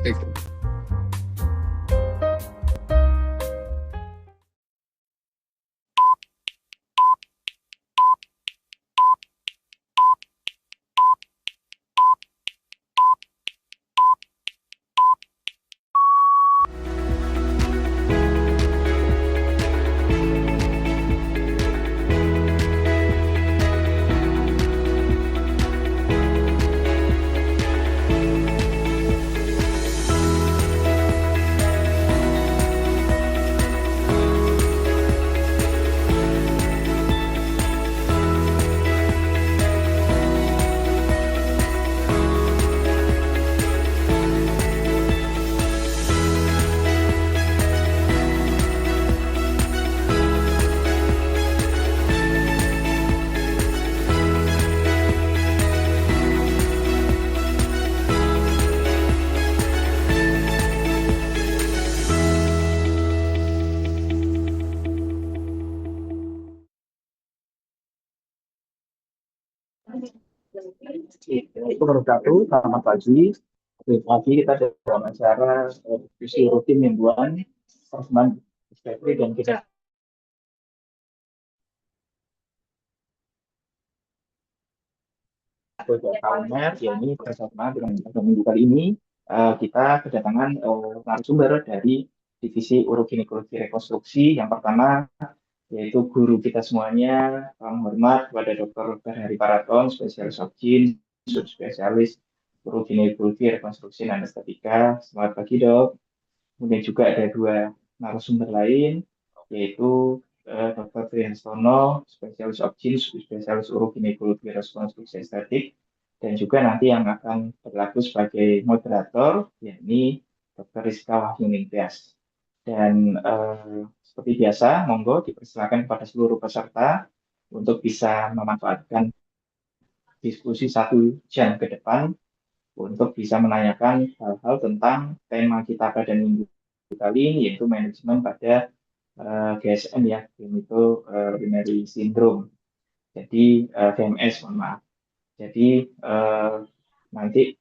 Itu wabarakatuh. Selamat pagi. Pagi kita ada wawancara diskusi rutin mingguan teman Febri dan kita Kalmer, ya ini bersama dengan pada minggu kali ini kita kedatangan narasumber dari divisi uroginekologi rekonstruksi. Yang pertama yaitu guru kita semuanya, Kang Hormat kepada Dr. Hari Paraton, spesialis obgyn, subspesialis uroginekologi rekonstruksi dan estetika. Selamat pagi dok. Kemudian juga ada dua narasumber lain, yaitu Dr. Trihastono, spesialis obgyn, spesialis uroginekologi rekonstruksi estetik, dan juga nanti yang akan berlaku sebagai moderator, yakni Dr. Rizka Wahyuningtyas. Dan seperti biasa, monggo dipersilakan kepada seluruh peserta untuk bisa memanfaatkan diskusi 1 jam ke depan untuk bisa menanyakan hal-hal tentang tema kita pada minggu kali ini, yaitu manajemen pada GSM ya, yaitu urinary syndrome. Jadi VMS, mohon maaf. Jadi nanti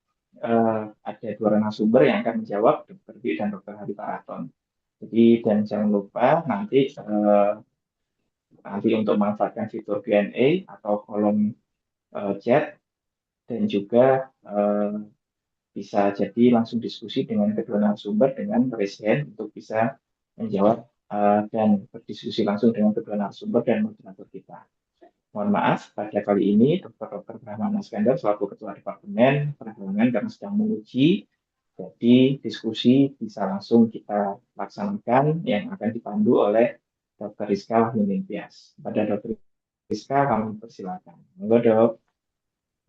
ada dua narasumber yang akan menjawab, Dr. Dwi dan Dr. Hari Paraton. Jadi dan jangan lupa nanti untuk memanfaatkan fitur Q&A atau kolom chat, dan juga bisa jadi langsung diskusi dengan kedua narasumber dengan raise hand untuk bisa menjawab dan berdiskusi langsung dengan kedua narasumber dan moderator kita. Mohon maaf, pada kali ini Dr. Brahmana Skandar selaku Ketua Departemen Perhalangan karena sedang menguji, jadi diskusi bisa langsung kita laksanakan yang akan dipandu oleh Dr. Rizka Wahyuningtyas. Pada Dr. Rizka, kami persilakan. Monggo dok.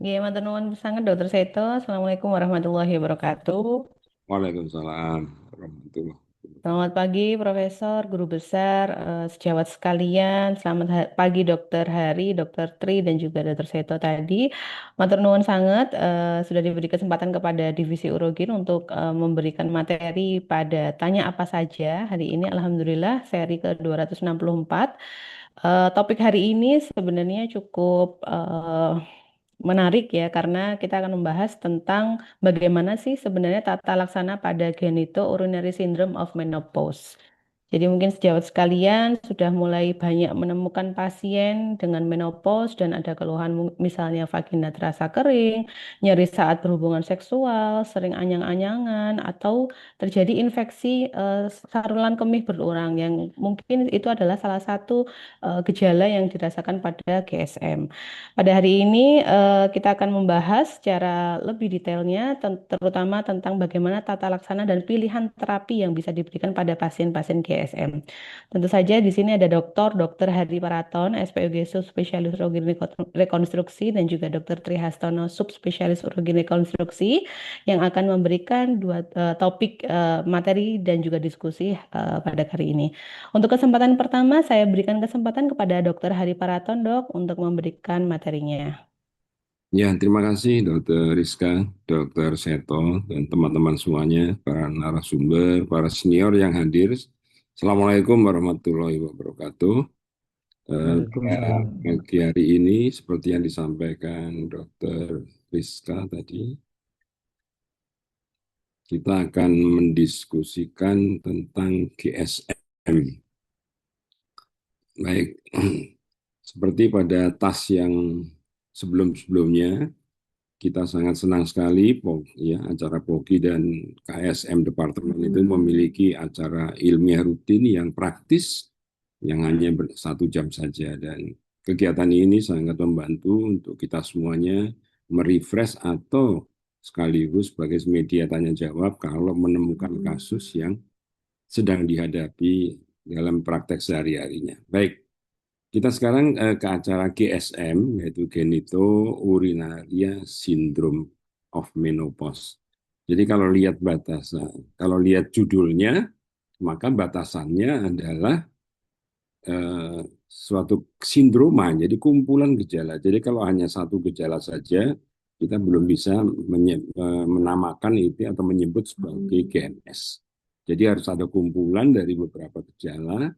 Ya, matur nuwun sangat Dr. Seto. Assalamualaikum warahmatullahi wabarakatuh. Waalaikumsalam warahmatullahi wabarakatuh. Selamat pagi Profesor, Guru Besar, sejawat sekalian. Selamat pagi Dr. Hari, Dr. Tri, dan juga Dr. Seto tadi. Matur nuwun sangat sudah diberi kesempatan kepada Divisi Urogin untuk memberikan materi pada Tanya Apa Saja. Hari ini Alhamdulillah seri ke-264. Topik hari ini sebenarnya cukup menarik ya, karena kita akan membahas tentang bagaimana sih sebenarnya tata laksana pada genitourinary syndrome of menopause. Jadi mungkin sejawat sekalian sudah mulai banyak menemukan pasien dengan menopause dan ada keluhan misalnya vagina terasa kering, nyeri saat berhubungan seksual, sering anyang-anyangan, atau terjadi infeksi saluran kemih berulang yang mungkin itu adalah salah satu gejala yang dirasakan pada GSM. Pada hari ini kita akan membahas secara lebih detailnya terutama tentang bagaimana tata laksana dan pilihan terapi yang bisa diberikan pada pasien-pasien GSM. Tentu saja di sini ada Dr. Hari Paraton, SPUG Subspesialis Urologi Rekonstruksi, dan juga Dr. Trihastono, Subspesialis Urologi Rekonstruksi, yang akan memberikan dua topik materi dan juga diskusi pada hari ini. Untuk kesempatan pertama, saya berikan kesempatan kepada Dr. Hari Paraton, Dok, untuk memberikan materinya. Ya, terima kasih Dr. Rizka, Dr. Seto, dan teman-teman semuanya, para narasumber, para senior yang hadir. Assalamualaikum warahmatullahi wabarakatuh. Pagi hari ini, seperti yang disampaikan Dr. Rizka tadi, kita akan mendiskusikan tentang GSM. Baik, seperti pada tas yang sebelum-sebelumnya, kita sangat senang sekali ya, acara POGI dan KSM Departemen itu memiliki acara ilmiah rutin yang praktis, yang hanya 1 jam saja. Dan kegiatan ini sangat membantu untuk kita semuanya merefresh atau sekaligus sebagai media tanya jawab kalau menemukan kasus yang sedang dihadapi dalam praktek sehari-harinya. Baik, kita sekarang ke acara GSM, yaitu Genitourinaria Syndrome of Menopause. Jadi kalau lihat judulnya, maka batasannya adalah suatu sindroma, jadi kumpulan gejala. Jadi kalau hanya satu gejala saja, kita belum bisa menamakan itu atau menyebut sebagai GMS. Jadi harus ada kumpulan dari beberapa gejala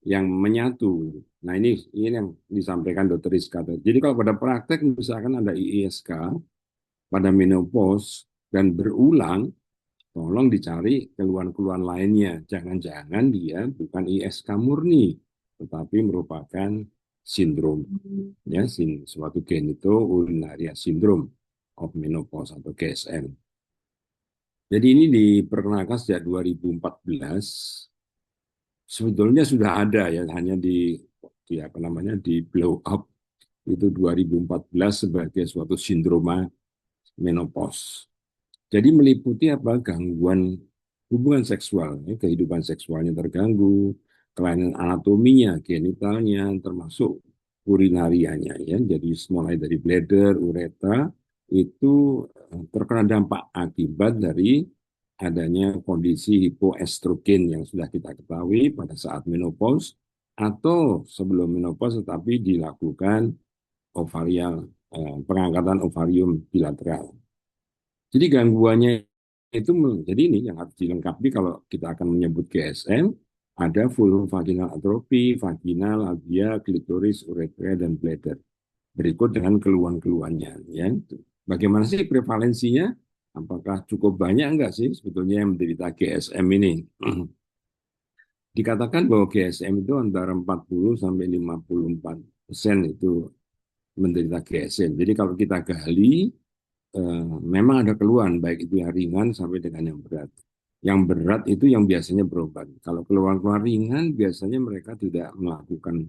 yang menyatu. Nah ini yang disampaikan Dr. Rizka. Jadi kalau pada praktek misalkan ada IISK pada menopause dan berulang, tolong dicari keluhan-keluhan lainnya. Jangan-jangan dia bukan ISK murni, tetapi merupakan sindrom, ya, suatu genitourinaria syndrome of menopause atau GSM. Jadi ini diperkenalkan sejak 2014. Sebetulnya sudah ada ya, hanya di blow up itu 2014 sebagai suatu sindroma menopause. Jadi meliputi apa? Gangguan hubungan seksual, ya, kehidupan seksualnya terganggu, kelainan anatominya, genitalnya, termasuk urinarianya, ya. Jadi mulai dari bladder, uretra itu terkena dampak akibat dari adanya kondisi hipoestrogen yang sudah kita ketahui pada saat menopause atau sebelum menopause, tetapi dilakukan pengangkatan ovarium bilateral. Jadi gangguannya itu jadi ini yang harus dilengkapi kalau kita akan menyebut GSM, ada vulvovaginal atrofi, vaginal, labia, klitoris, uretra, dan bladder. Berikut dengan keluhan-keluhannya. Ya. Bagaimana sih prevalensinya? Apakah cukup banyak enggak sih sebetulnya yang menderita GSM ini? Dikatakan bahwa GSM itu antara 40 sampai 54% itu menderita GSM. Jadi kalau kita gali, memang ada keluhan, baik itu yang ringan sampai dengan yang berat. Yang berat itu yang biasanya berobat. Kalau keluhan-keluhan ringan, biasanya mereka tidak melakukan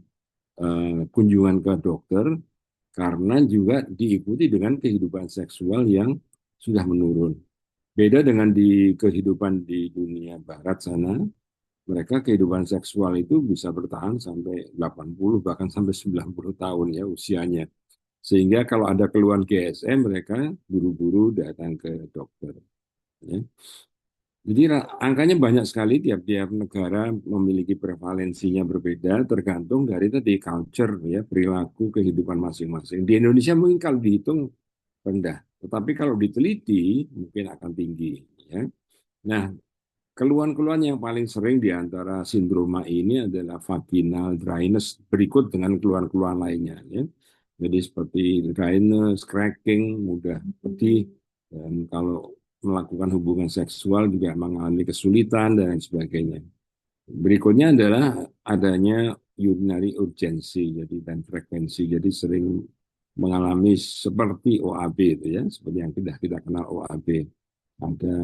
kunjungan ke dokter, karena juga diikuti dengan kehidupan seksual yang sudah menurun. Beda dengan di kehidupan di dunia barat sana, mereka kehidupan seksual itu bisa bertahan sampai 80 bahkan sampai 90 tahun ya usianya. Sehingga kalau ada keluhan GSM, mereka buru-buru datang ke dokter. Ya. Jadi angkanya banyak sekali, tiap-tiap negara memiliki prevalensinya berbeda, tergantung dari tadi culture, ya, perilaku kehidupan masing-masing. Di Indonesia mungkin kalau dihitung rendah, tetapi kalau diteliti mungkin akan tinggi. Ya. Nah, keluhan-keluhan yang paling sering di antara sindroma ini adalah vaginal dryness, berikut dengan keluhan-keluhan lainnya. Ya. Jadi seperti dryness, cracking, mudah pedih, dan kalau melakukan hubungan seksual juga mengalami kesulitan dan sebagainya. Berikutnya adalah adanya urinary urgency, jadi dan frekuensi, jadi sering mengalami seperti OAB itu ya, seperti yang kita kenal OAB. Ada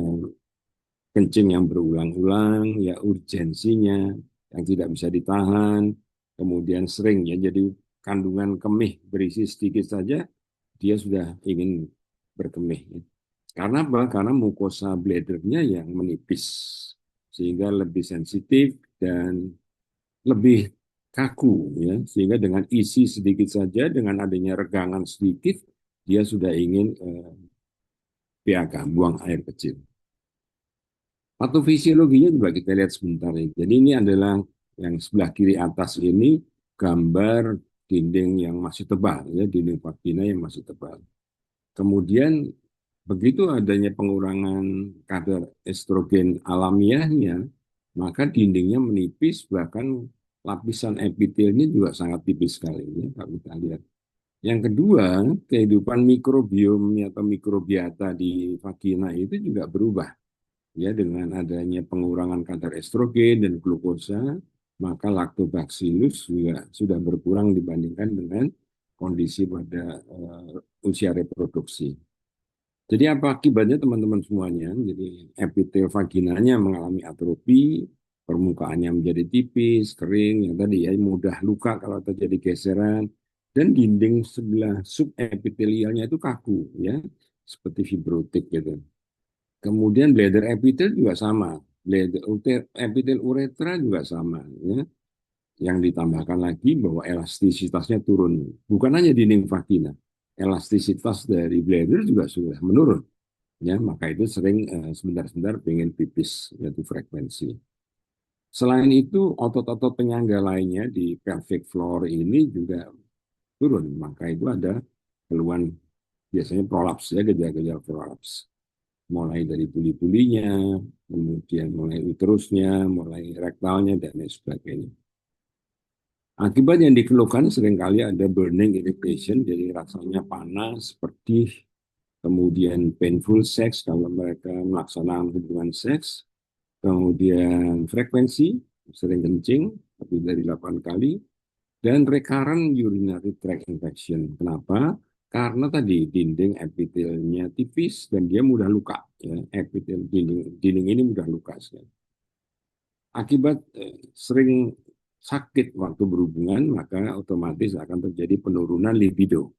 kencing yang berulang-ulang, ya urgensinya yang tidak bisa ditahan, kemudian sering ya, jadi kandungan kemih berisi sedikit saja, dia sudah ingin berkemih. Ya. Karena apa? Karena mukosa bladdernya yang menipis, sehingga lebih sensitif dan lebih kaku, ya. Sehingga dengan isi sedikit saja, dengan adanya regangan sedikit, dia sudah ingin PAK, buang air kecil. Patofisiologinya juga kita lihat sebentar ini. Jadi ini adalah yang sebelah kiri atas ini gambar dinding yang masih tebal, ya, dinding vagina yang masih tebal. Kemudian begitu adanya pengurangan kadar estrogen alamiahnya, maka dindingnya menipis, bahkan lapisan epitelnya juga sangat tipis sekali, ya, kalau kita lihat. Yang kedua, kehidupan mikrobiomnya atau mikrobiota di vagina itu juga berubah. ya dengan adanya pengurangan kadar estrogen dan glukosa, maka lactobacillus juga sudah berkurang dibandingkan dengan kondisi pada usia reproduksi. Jadi apa akibatnya teman-teman semuanya? Jadi epitel vaginanya mengalami atrofi, permukaannya menjadi tipis, kering, yang tadi ya mudah luka kalau terjadi geseran, dan dinding sebelah subepitelialnya itu kaku, ya, seperti fibrotik gitu. Kemudian bladder epitel juga sama, epitel uretra juga sama, ya. Yang ditambahkan lagi bahwa elastisitasnya turun, bukan hanya dinding vagina, elastisitas dari bladder juga sudah menurun, ya, maka itu sering sebentar-sebentar pengen pipis, yaitu frekuensi. Selain itu, otot-otot penyangga lainnya di pelvic floor ini juga turun, maka itu ada keluhan biasanya prolaps, ya, gejala-gejala prolaps. Mulai dari tuli-tulinya, kemudian mulai uterusnya, mulai rektalnya, dan lain sebagainya. Akibat yang dikeluhkan seringkali ada burning irritation, jadi rasanya panas, pedih, kemudian painful sex kalau mereka melaksanakan hubungan seks, kemudian frekuensi, sering kencing, lebih dari 8 kali, dan recurrent urinary tract infection. Kenapa? Karena tadi dinding epitelnya tipis dan dia mudah luka. Ya. Epitel dinding ini mudah luka sekali. Akibat sering sakit waktu berhubungan, maka otomatis akan terjadi penurunan libido.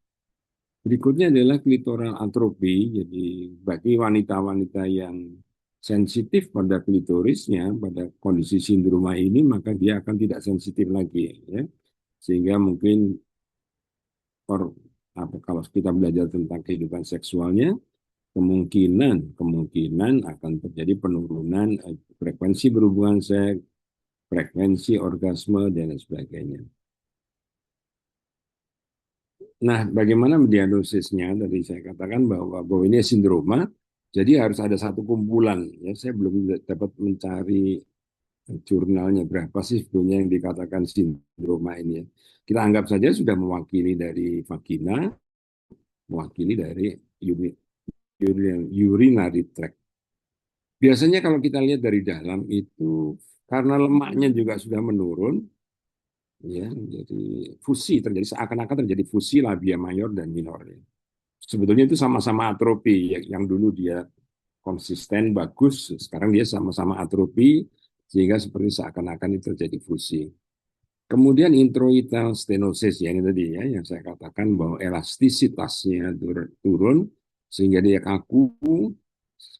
Berikutnya adalah klitoral atrofi. Jadi bagi wanita-wanita yang sensitif pada klitorisnya, pada kondisi sindroma ini, maka dia akan tidak sensitif lagi, ya. Sehingga mungkin kalau kita belajar tentang kehidupan seksualnya, kemungkinan akan terjadi penurunan frekuensi berhubungan seks, frekuensi orgasme, dan lain sebagainya. Nah, bagaimana mendiagnosisnya? Tadi saya katakan bahwa ini sindroma, jadi harus ada satu kumpulan. Ya, saya belum dapat mencari jurnalnya berapa sih sebetulnya yang dikatakan sindroma ini. Ya. Kita anggap saja sudah mewakili dari vagina, mewakili dari urinary tract. Biasanya kalau kita lihat dari dalam itu karena lemaknya juga sudah menurun, ya, jadi fusi terjadi, seakan-akan terjadi fusi labia mayor dan minor. Ya. Sebetulnya itu sama-sama atrofi, yang dulu dia konsisten bagus, sekarang dia sama-sama atrofi sehingga seperti seakan-akan itu terjadi fusi. Kemudian introital stenosis, ya, ini tadi ya yang saya katakan bahwa elastisitasnya turun sehingga dia kaku,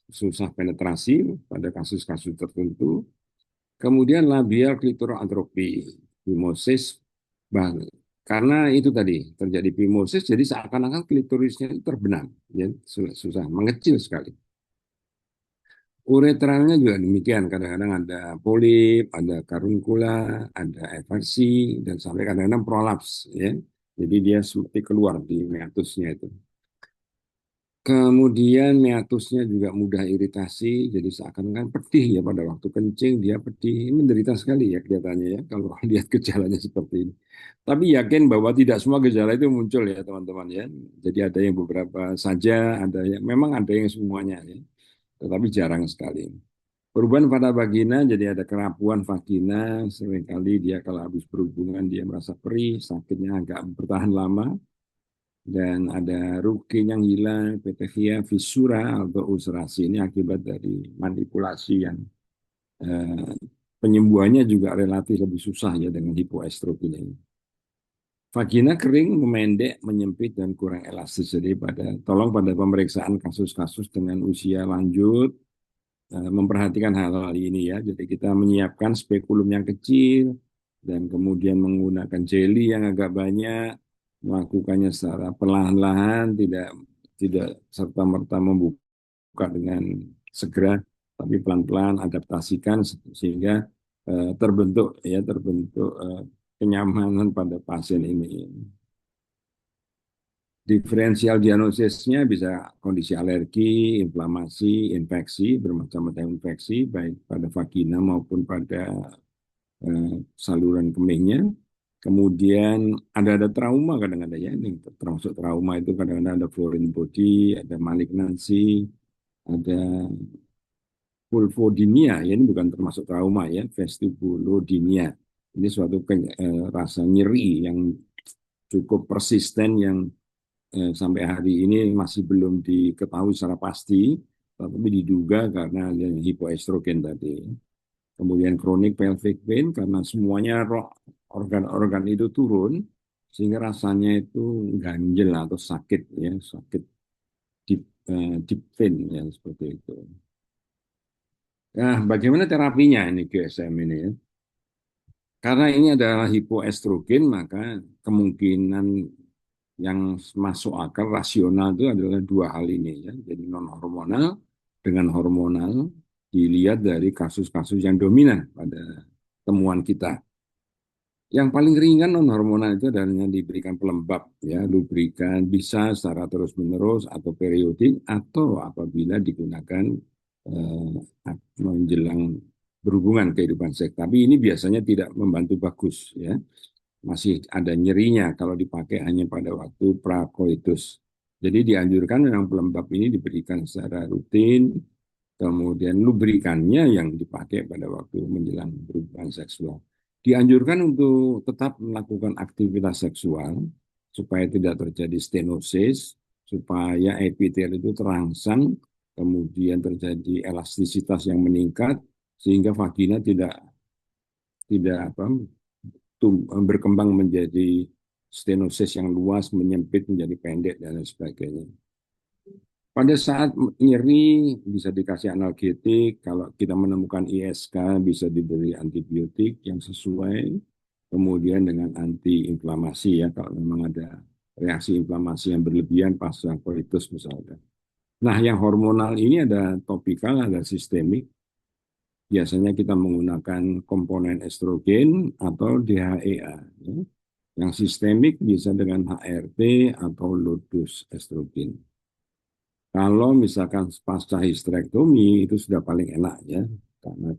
susah penetrasi pada kasus-kasus tertentu. Kemudian labial klitoral atrofi, phimosis, karena itu tadi terjadi phimosis, jadi seakan-akan klitorisnya itu terbenam, ya, susah, mengecil sekali. Uretralnya juga demikian, kadang-kadang ada polip, ada karunkula, ada eversi, dan sampai kadang-kadang prolaps, ya. Jadi dia seperti keluar di meatusnya itu. Kemudian meatusnya juga mudah iritasi, jadi seakan-akan pedih, ya, pada waktu kencing dia pedih, ini menderita sekali ya kelihatannya, ya kalau lihat gejalanya seperti ini. Tapi yakin bahwa tidak semua gejala itu muncul, ya teman-teman, ya. Jadi ada yang beberapa saja, ada yang memang ada yang semuanya, ya. Tetapi jarang sekali. Perubahan pada vagina, jadi ada kerapuan vagina, seringkali dia kalau habis berhubungan dia merasa perih, sakitnya agak bertahan lama, dan ada rukin yang hilang, petechia, fisura, atau ulcerasi. Ini akibat dari manipulasi yang penyembuhannya juga relatif lebih susah, ya, dengan hipoestrogen ini. Vagina kering, memendek, menyempit, dan kurang elastis. Jadi tolong pada pemeriksaan kasus-kasus dengan usia lanjut, memperhatikan hal-hal ini, ya. Jadi kita menyiapkan spekulum yang kecil dan kemudian menggunakan jeli yang agak banyak, melakukannya secara perlahan-lahan, tidak serta-merta membuka dengan segera, tapi pelan-pelan adaptasikan sehingga terbentuk kenyamanan pada pasien ini. Diferensial diagnosisnya bisa kondisi alergi, inflamasi, infeksi, bermacam-macam infeksi, baik pada vagina maupun pada saluran kemihnya. Kemudian ada trauma kadang-kadang, ya, ini termasuk trauma itu kadang-kadang ada foreign body, ada malignancy, ada vulvodynia, ya ini bukan termasuk trauma ya, vestibulodynia. Ini suatu rasa nyeri yang cukup persisten yang sampai hari ini masih belum diketahui secara pasti, tapi diduga karena adanya hipoestrogen tadi. Kemudian chronic pelvic pain karena semuanya organ-organ itu turun sehingga rasanya itu ganjel atau sakit ya, sakit deep pain ya seperti itu. Nah, bagaimana terapinya ini GSM ini ya? Karena ini adalah hipoestrogen, maka kemungkinan yang masuk akal rasional itu adalah dua hal ini ya. Jadi non hormonal dengan hormonal dilihat dari kasus-kasus yang dominan pada temuan kita. Yang paling ringan non hormonal itu adalah yang diberikan pelembab ya, lubrikan bisa secara terus-menerus atau periodik atau apabila digunakan menjelang berhubungan kehidupan seks. Tapi ini biasanya tidak membantu bagus ya. Masih ada nyerinya kalau dipakai hanya pada waktu prakoitus. Jadi dianjurkan memang pelembab ini diberikan secara rutin, kemudian lubrikannya yang dipakai pada waktu menjelang berhubungan seksual. Dianjurkan untuk tetap melakukan aktivitas seksual supaya tidak terjadi stenosis, supaya epitel itu terangsang, kemudian terjadi elastisitas yang meningkat sehingga vagina tidak berkembang menjadi stenosis yang luas, menyempit menjadi pendek dan lain sebagainya. Pada saat nyeri bisa dikasih analgetik, kalau kita menemukan ISK bisa diberi antibiotik yang sesuai, kemudian dengan antiinflamasi ya kalau memang ada reaksi inflamasi yang berlebihan pasca koitus misalnya. Nah, yang hormonal ini ada topikal, ada sistemik. Biasanya kita menggunakan komponen estrogen atau DHEA. Ya. Yang sistemik bisa dengan HRT atau low-dose estrogen. Kalau misalkan pasca histerektomi itu sudah paling enak ya, karena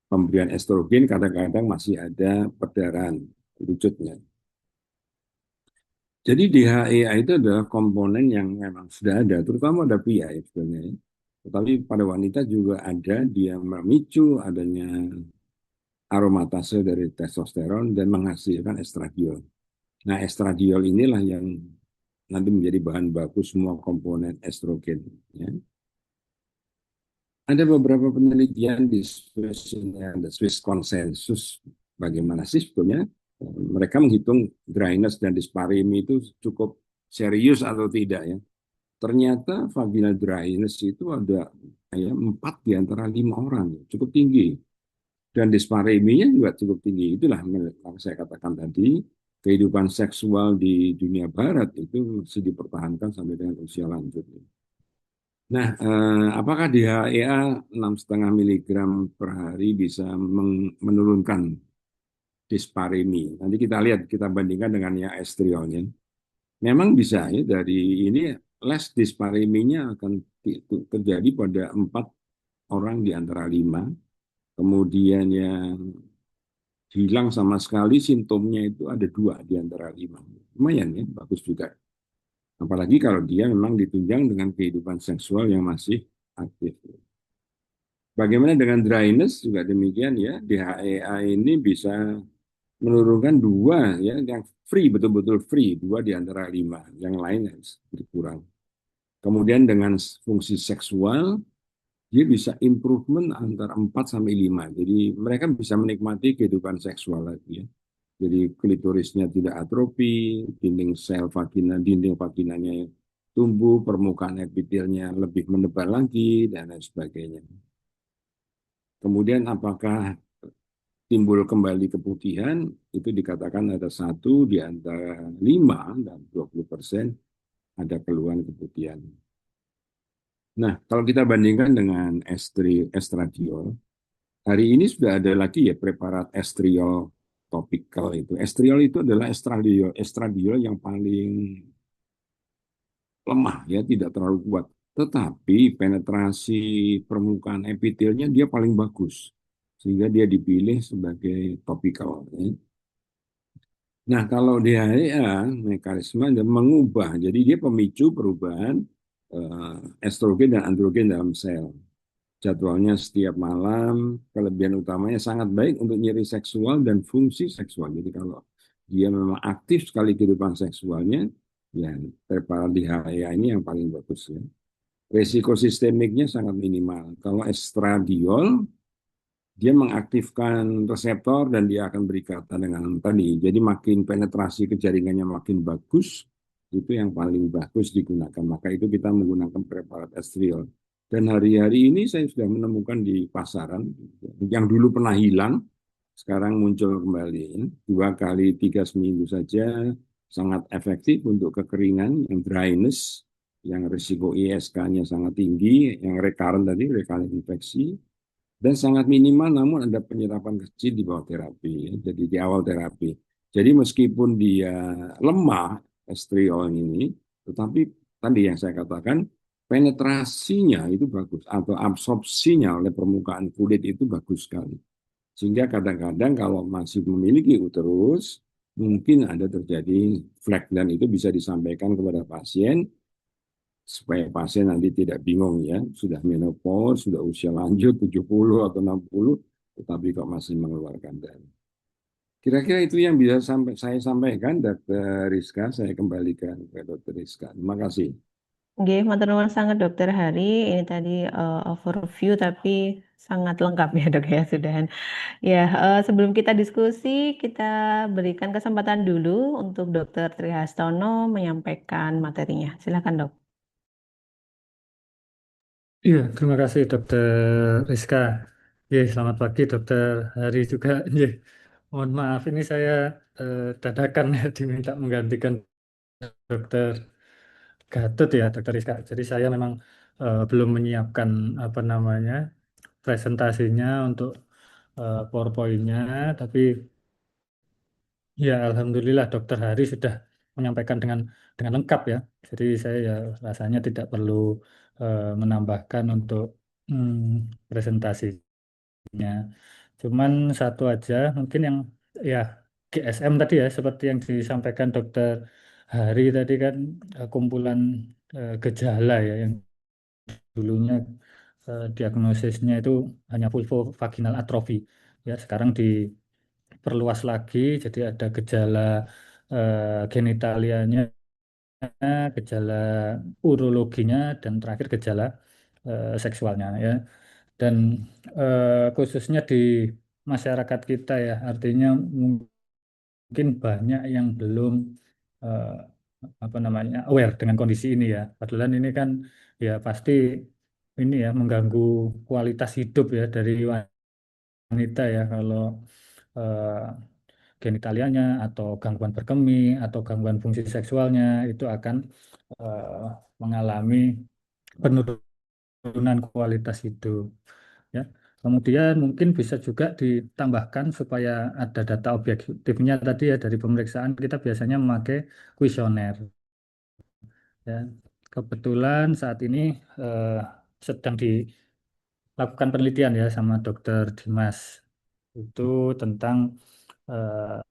pemberian estrogen kadang-kadang masih ada perdarahan wujudnya. Jadi DHEA itu adalah komponen yang memang sudah ada, terutama pada pria ya sebenarnya. Tetapi pada wanita juga ada, dia memicu adanya aromatase dari testosteron dan menghasilkan estradiol. Nah, estradiol inilah yang nanti menjadi bahan baku semua komponen estrogen. Ya. Ada beberapa penelitian di Swiss, ada Swiss Consensus, bagaimana sih sebetulnya mereka menghitung dryness dan dispareunia itu cukup serius atau tidak ya. Ternyata vaginal dryness itu ada ya, 4 di antara 5 orang, cukup tinggi. Dan dispareunia juga cukup tinggi. Itulah yang saya katakan tadi, kehidupan seksual di dunia barat itu masih dipertahankan sampai dengan usia lanjut. Nah, apakah DHEA 6,5 miligram per hari bisa menurunkan dispareunia? Nanti kita lihat, kita bandingkan dengan yang estriolnya. Memang bisa ya, dari ini less dispareunia akan terjadi pada 4 orang di antara 5. Kemudian yang hilang sama sekali simptomnya itu ada 2 di antara 5. Lumayan ya, bagus juga. Apalagi kalau dia memang ditunjang dengan kehidupan seksual yang masih aktif. Bagaimana dengan dryness juga demikian ya, DHEA ini bisa menurunkan 2 ya, yang free betul-betul free 2 di antara 5, yang lain berkurang. Kemudian dengan fungsi seksual dia bisa improvement antara 4 sampai 5. Jadi mereka bisa menikmati kehidupan seksual lagi ya. Jadi klitorisnya tidak atrofi, dinding vaginanya tumbuh, permukaan epitelnya lebih menebal lagi, dan lain sebagainya. Kemudian apakah timbul kembali keputihan, itu dikatakan ada 1 di antara 5 dan 20% ada keluhan keputihan. Nah, kalau kita bandingkan dengan estradiol, hari ini sudah ada lagi ya preparat estriol topikal itu. Estriol itu adalah estradiol yang paling lemah ya, tidak terlalu kuat. Tetapi penetrasi permukaan epitelnya dia paling bagus. Sehingga dia dipilih sebagai topikal. Ya. Nah, kalau DHEA mekanisme mengubah, jadi dia pemicu perubahan estrogen dan androgen dalam sel. jadwalnya setiap malam. Kelebihan utamanya sangat baik untuk nyeri seksual dan fungsi seksual. Jadi kalau dia memang aktif sekali kehidupan seksualnya, ya preparat DHEA ini yang paling bagus ya. Resiko sistemiknya sangat minimal. Kalau estradiol, dia mengaktifkan reseptor dan dia akan berikatan dengan tadi. Jadi makin penetrasi ke jaringannya makin bagus, itu yang paling bagus digunakan. Maka itu kita menggunakan preparat estriol. Dan hari-hari ini saya sudah menemukan di pasaran, yang dulu pernah hilang, sekarang muncul kembali. 2 kali 3 seminggu saja, sangat efektif untuk kekeringan, yang dryness, yang risiko ISK-nya sangat tinggi, yang recurrent tadi, recurrent infeksi, dan sangat minimal namun ada penyerapan kecil di bawah terapi, jadi di awal terapi. Jadi meskipun dia lemah estriol ini, tetapi tadi yang saya katakan penetrasinya itu bagus atau absorpsinya oleh permukaan kulit itu bagus sekali. Sehingga kadang-kadang kalau masih memiliki uterus, mungkin ada terjadi flek dan itu bisa disampaikan kepada pasien supaya pasien nanti tidak bingung ya, sudah menopause, sudah usia lanjut 70 atau 60, tetapi kok masih mengeluarkan darah. Kira-kira itu yang bisa saya sampaikan, Dr. Rizka. Saya kembalikan ke Dr. Rizka. Terima kasih. Nggih, matur nuwun sangat Dokter Hari. Ini tadi overview tapi sangat lengkap ya Dok ya sudahan. Ya, sebelum kita diskusi, kita berikan kesempatan dulu untuk Dokter Trihastono menyampaikan materinya. Silakan Dok. Iya, terima kasih Dokter Rizka. Ya, selamat pagi Dokter Hari juga. Ya, mohon maaf ini saya dadakan ya diminta menggantikan Dokter Gatot ya Dokter Rizka. Jadi saya memang belum menyiapkan apa namanya presentasinya untuk PowerPoint-nya, tapi ya alhamdulillah Dokter Hari sudah menyampaikan dengan lengkap ya. Jadi saya ya rasanya tidak perlu menambahkan untuk presentasi. Cuman satu aja mungkin yang ya GSM tadi ya seperti yang disampaikan Dokter Hari tadi kan kumpulan gejala ya yang dulunya diagnosisnya itu hanya vulvovaginal atrofi ya sekarang diperluas lagi jadi ada gejala genitalianya, gejala urologinya dan terakhir gejala seksualnya ya. Dan khususnya di masyarakat kita ya, artinya mungkin banyak yang belum eh, apa namanya aware dengan kondisi ini ya. Padahal ini kan ya pasti ini ya mengganggu kualitas hidup ya dari wanita ya kalau eh, genitalianya atau gangguan berkemih atau gangguan fungsi seksualnya itu akan eh, mengalami penurunan kualitas hidup. Ya. Kemudian mungkin bisa juga ditambahkan supaya ada data objektifnya tadi ya dari pemeriksaan kita biasanya memakai kuesioner. Ya. Kebetulan saat ini eh, sedang dilakukan penelitian ya sama Dokter Dimas itu tentang eh,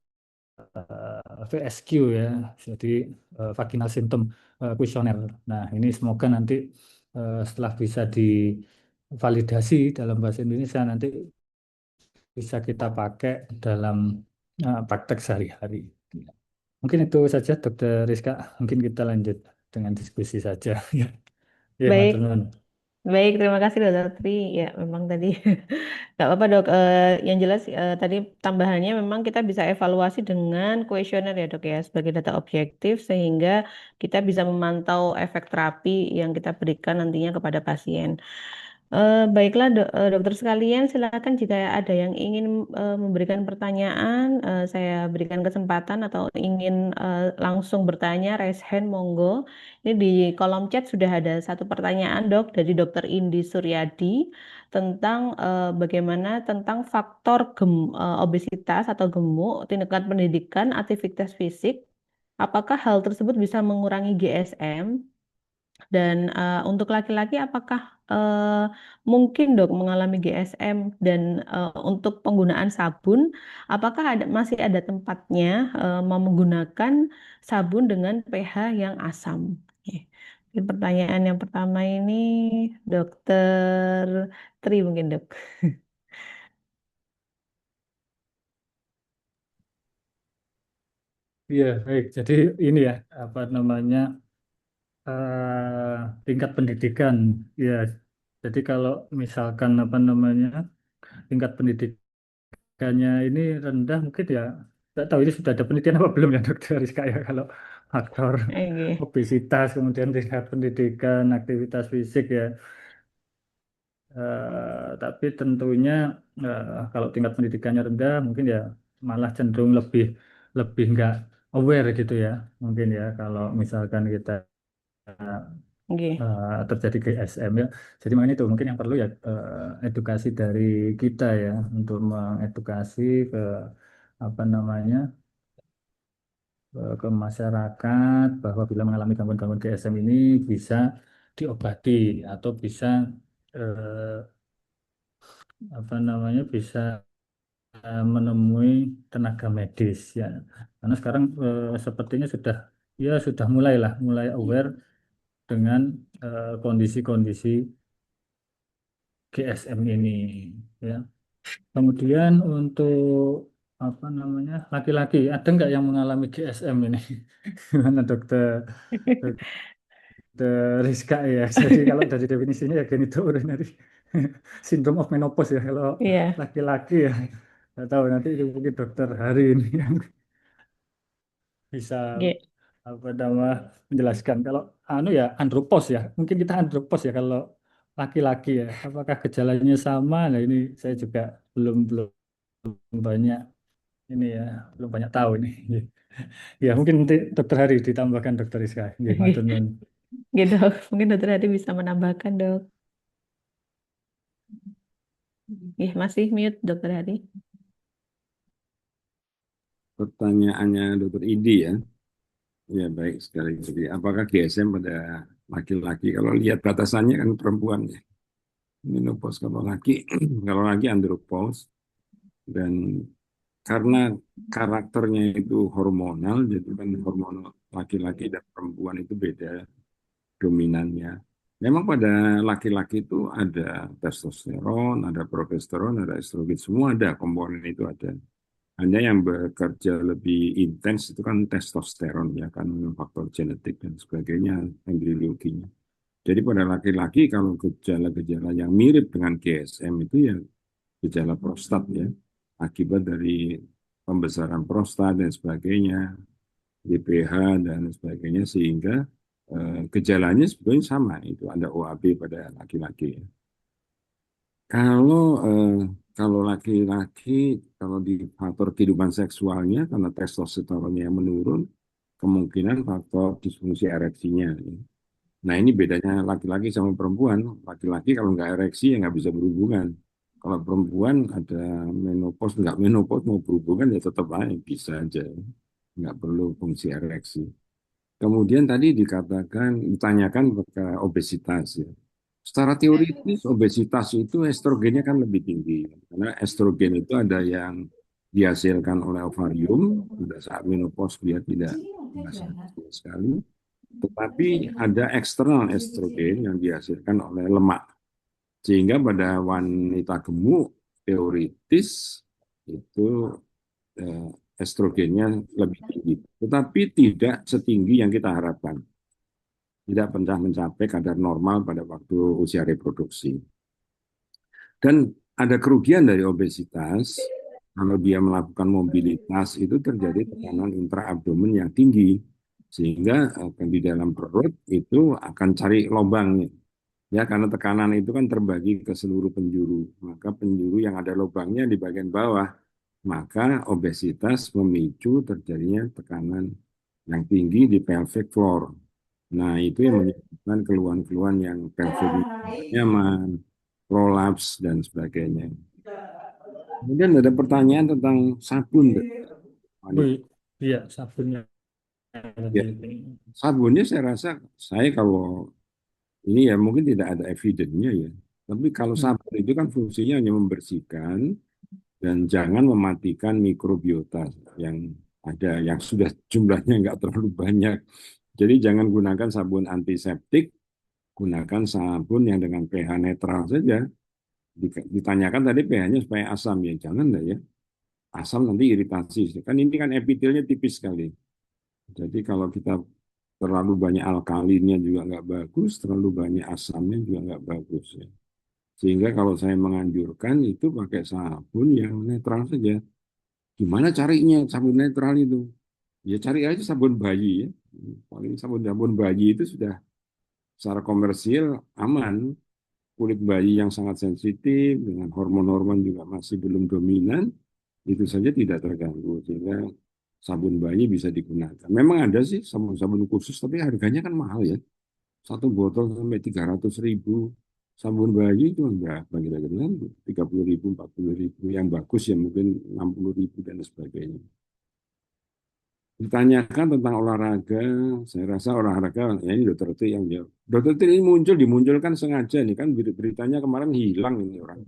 VSQ ya, jadi vaginal symptom kuesioner. Nah ini semoga nanti setelah bisa divalidasi dalam bahasa Indonesia nanti bisa kita pakai dalam praktek sehari-hari. Mungkin itu saja, Dokter Rizka. Mungkin kita lanjut dengan diskusi saja. Ya, ya, Baik, matur nuwun. baik, terima kasih Dokter Tri. Ya, memang tadi nggak apa-apa Dok. Yang jelas tadi tambahannya memang kita bisa evaluasi dengan kuesioner ya Dok ya sebagai data objektif sehingga kita bisa memantau efek terapi yang kita berikan nantinya kepada pasien. Baiklah dokter sekalian, silakan jika ada yang ingin memberikan pertanyaan, saya berikan kesempatan atau ingin langsung bertanya, raise hand, monggo. Ini di kolom chat sudah ada satu pertanyaan dok dari Dokter Indi Suryadi tentang bagaimana tentang faktor obesitas atau gemuk, tindakan pendidikan, aktivitas fisik. Apakah hal tersebut bisa mengurangi GSM? Dan untuk laki-laki apakah mungkin dok mengalami GSM dan untuk penggunaan sabun, apakah masih ada tempatnya mau menggunakan sabun dengan pH yang asam? Oke. Mungkin pertanyaan yang pertama ini Dokter Tri mungkin dok. Iya, baik. Jadi ini ya, apa namanya, tingkat pendidikan. Ya, jadi kalau misalkan apa namanya, tingkat pendidikannya ini rendah, mungkin ya, nggak tahu ini sudah ada penelitian apa belum ya dokter Rizka ya, kalau faktor Oke, obesitas, kemudian tingkat pendidikan, aktivitas fisik ya. Tapi tentunya kalau tingkat pendidikannya rendah, mungkin ya malah cenderung lebih lebih nggak aware gitu ya, mungkin ya kalau misalkan kita oke, terjadi GSM ya. Jadi makanya itu mungkin yang perlu ya edukasi dari kita ya, untuk mengedukasi ke apa namanya, ke masyarakat bahwa bila mengalami gangguan-gangguan GSM ini bisa diobati atau bisa eh, apa namanya, bisa menemui tenaga medis ya. Karena sekarang sepertinya sudah mulai aware dengan kondisi-kondisi GSM ini ya. Kemudian untuk apa namanya, laki-laki ada nggak yang mengalami GSM ini? Gimana dokter Rizka ya? Jadi kalau dari definisinya ya genital urinary syndrome of menopause ya. Kalau iya, laki-laki ya nggak tahu, nanti itu mungkin dokter Hari ini yang bisa oke, apa nama menjelaskan. Kalau anu ya andropos ya, mungkin kita andropos ya kalau laki-laki ya. Apakah gejalanya sama? Nah ini saya juga belum belum banyak ini ya, belum banyak tahu ini. Ya mungkin nanti dokter Hari ditambahkan dokter Rizka. Ya, matur oke, nuwun. oke, dok. Mungkin Dokter Hadi bisa menambahkan dok. Masih mute Dokter Hadi. Pertanyaannya Dokter Idi ya. Ya baik sekali. Jadi apakah GSM pada laki-laki? Kalau lihat batasannya kan perempuan ya. Menopause kalau laki, kalau laki andropause dan karena karakternya itu hormonal, jadi kan hormon laki-laki dan perempuan itu beda dominannya. Memang pada laki-laki itu ada testosteron, ada progesteron, ada estrogen, semua ada komponen itu ada. Hanya yang bekerja lebih intens itu kan testosteron ya kan faktor genetik dan sebagainya, embriologinya. Jadi pada laki-laki kalau gejala-gejala yang mirip dengan GSM itu ya gejala prostat ya, akibat dari pembesaran prostat dan sebagainya, DPH dan sebagainya sehingga gejalanya sebetulnya sama itu ada OAB pada laki-laki. Kalau eh, kalau laki-laki kalau di faktor kehidupan seksualnya karena testosteronnya yang menurun kemungkinan faktor disfungsi ereksinya. Nah ini bedanya laki-laki sama perempuan. Laki-laki kalau nggak ereksi ya nggak bisa berhubungan. Kalau perempuan ada menopause nggak menopause mau berhubungan ya tetap aja bisa aja. Nggak perlu fungsi ereksi. Kemudian tadi ditanyakan ke obesitas ya. Secara teoritis obesitas itu estrogennya kan lebih tinggi. Karena estrogen itu ada yang dihasilkan oleh ovarium, pada saat menopause dia tidak menghasilkan sama sekali. Tetapi ada eksternal estrogen yang dihasilkan oleh lemak. Sehingga pada wanita gemuk teoritis itu eh, estrogennya lebih tinggi. Tetapi tidak setinggi yang kita harapkan. Tidak pernah mencapai kadar normal pada waktu usia reproduksi. Dan ada kerugian dari obesitas, kalau dia melakukan mobilitas itu terjadi tekanan intraabdomen yang tinggi, sehingga di dalam perut itu akan cari lubangnya. Ya, karena tekanan itu kan terbagi ke seluruh penjuru, maka penjuru yang ada lubangnya di bagian bawah, maka obesitas memicu terjadinya tekanan yang tinggi di pelvic floor. Nah, itu yang menyebabkan keluhan-keluhan yang pelvic nyaman, prolaps, dan sebagainya. Kemudian ada pertanyaan tentang sabun. Wih, Wanita. iya sabunnya tadi Ya, itu. sabunnya saya rasa, saya kalau ini ya mungkin tidak ada evidence-nya ya. Tapi kalau Hmm. sabun itu kan fungsinya hanya membersihkan dan jangan mematikan mikrobiota yang ada, yang sudah jumlahnya nggak terlalu banyak. Jadi jangan gunakan sabun antiseptik, gunakan sabun yang dengan pH netral saja. Ditanyakan tadi pH-nya supaya asam, ya jangan lah ya. Asam nanti iritasi. Kan ini kan epitelnya tipis sekali. Jadi kalau kita terlalu banyak alkalinnya juga nggak bagus, terlalu banyak asamnya juga nggak bagus ya. Sehingga kalau saya menganjurkan itu pakai sabun yang netral saja. Gimana carinya sabun netral itu? Ya cari aja sabun bayi ya. Paling sabun bayi itu sudah secara komersil aman. Kulit bayi yang sangat sensitif dengan hormon-hormon juga masih belum dominan, itu saja tidak terganggu sehingga sabun bayi bisa digunakan. Memang ada sih sabun-sabun khusus, tapi harganya kan mahal ya. Satu botol sampai 300.000. Sabun bayi itu berapa kira-kira? 30.000, 40.000. Yang bagus ya mungkin 60.000 dan sebagainya. Ditanyakan tentang olahraga, saya rasa olahraga, ya ini dokter T yang jawab. Dokter T ini dimunculkan sengaja nih kan beritanya kemarin hilang ini orang.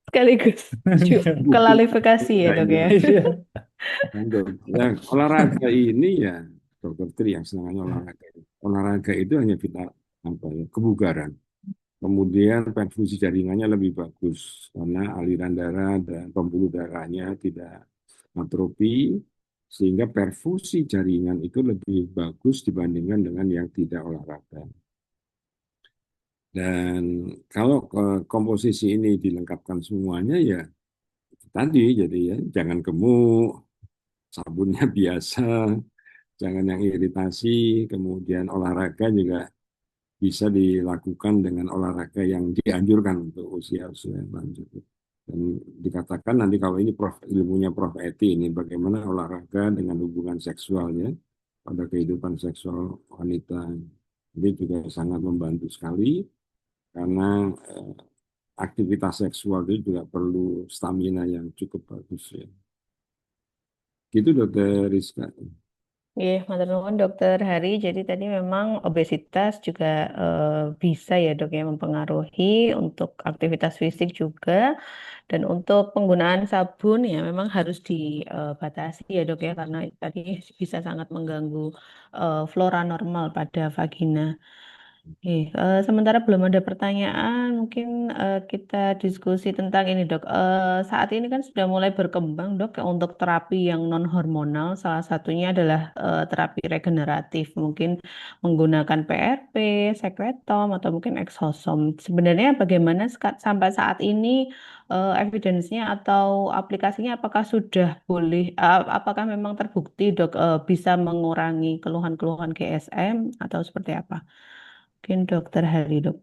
Sekaligus klarifikasi ya dok ya. Iya. Nah, olahraga ini ya dokter Tri yang senangnya olahraga. Olahraga itu hanya vital apa ya, kebugaran. Kemudian perfusi jaringannya lebih bagus karena aliran darah dan pembuluh darahnya tidak atrofi sehingga perfusi jaringan itu lebih bagus dibandingkan dengan yang tidak olahraga. Dan kalau komposisi ini dilengkapkan semuanya ya tadi jadi ya jangan gemuk, sabunnya biasa, jangan yang iritasi, kemudian olahraga juga bisa dilakukan dengan olahraga yang dianjurkan untuk usia-usia yang lanjut. Dan dikatakan nanti kalau ini ilmunya Prof. Eti ini bagaimana olahraga dengan hubungan seksualnya pada kehidupan seksual wanita. Ini juga sangat membantu sekali karena aktivitas seksual itu juga perlu stamina yang cukup bagus ya. Gitu Dokter Rizka. Iya, matur nuwun Dokter Hari. Jadi tadi memang obesitas juga bisa ya dok ya mempengaruhi untuk aktivitas fisik juga dan untuk penggunaan sabun ya memang harus dibatasi ya dok ya karena tadi bisa sangat mengganggu flora normal pada vagina. Oke, sementara belum ada pertanyaan, mungkin kita diskusi tentang ini, Dok. Saat ini kan sudah mulai berkembang, Dok, untuk terapi yang non hormonal. Salah satunya adalah terapi regeneratif, mungkin menggunakan PRP, sekretom, atau mungkin eksosom. Sebenarnya bagaimana sampai saat ini evidence-nya atau aplikasinya apakah sudah boleh, apakah memang terbukti, Dok, bisa mengurangi keluhan-keluhan GSM atau seperti apa? Mungkin dokter Hari dok.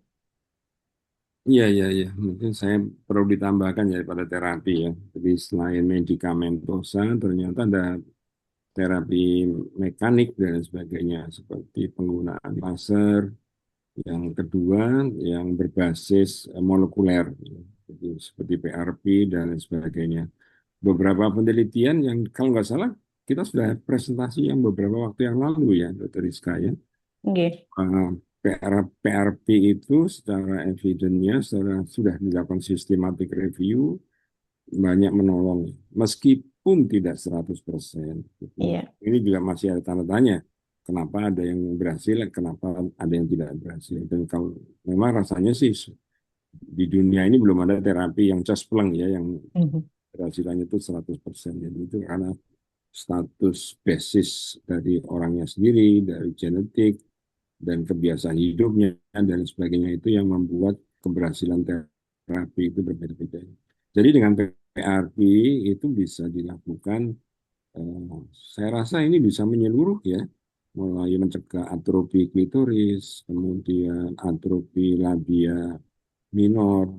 Iya, iya, iya. Mungkin saya perlu ditambahkan ya pada terapi ya. Jadi selain medikamentosa, ternyata ada terapi mekanik dan sebagainya, seperti penggunaan laser. Yang kedua, yang berbasis molekuler, ya. Jadi seperti PRP dan lain sebagainya. Beberapa penelitian yang kalau nggak salah, kita sudah presentasi yang beberapa waktu yang lalu ya, Dr. Rizka ya. Oke. PRP itu secara evidence-nya sudah dilakukan systematic review banyak menolong meskipun tidak 100%. Iya. Ini juga masih ada tanda tanya. Kenapa ada yang berhasil, kenapa ada yang tidak berhasil. Dan kalau memang rasanya sih di dunia ini belum ada terapi yang cespleng ya yang keberhasilannya itu 100%. Jadi itu karena status basis dari orangnya sendiri, dari genetik, dan kebiasaan hidupnya, dan sebagainya itu yang membuat keberhasilan terapi itu berbeda-beda. Jadi dengan PRP itu bisa dilakukan, saya rasa ini bisa menyeluruh ya, mulai mencegah atrofi klitoris, kemudian atrofi labia minor,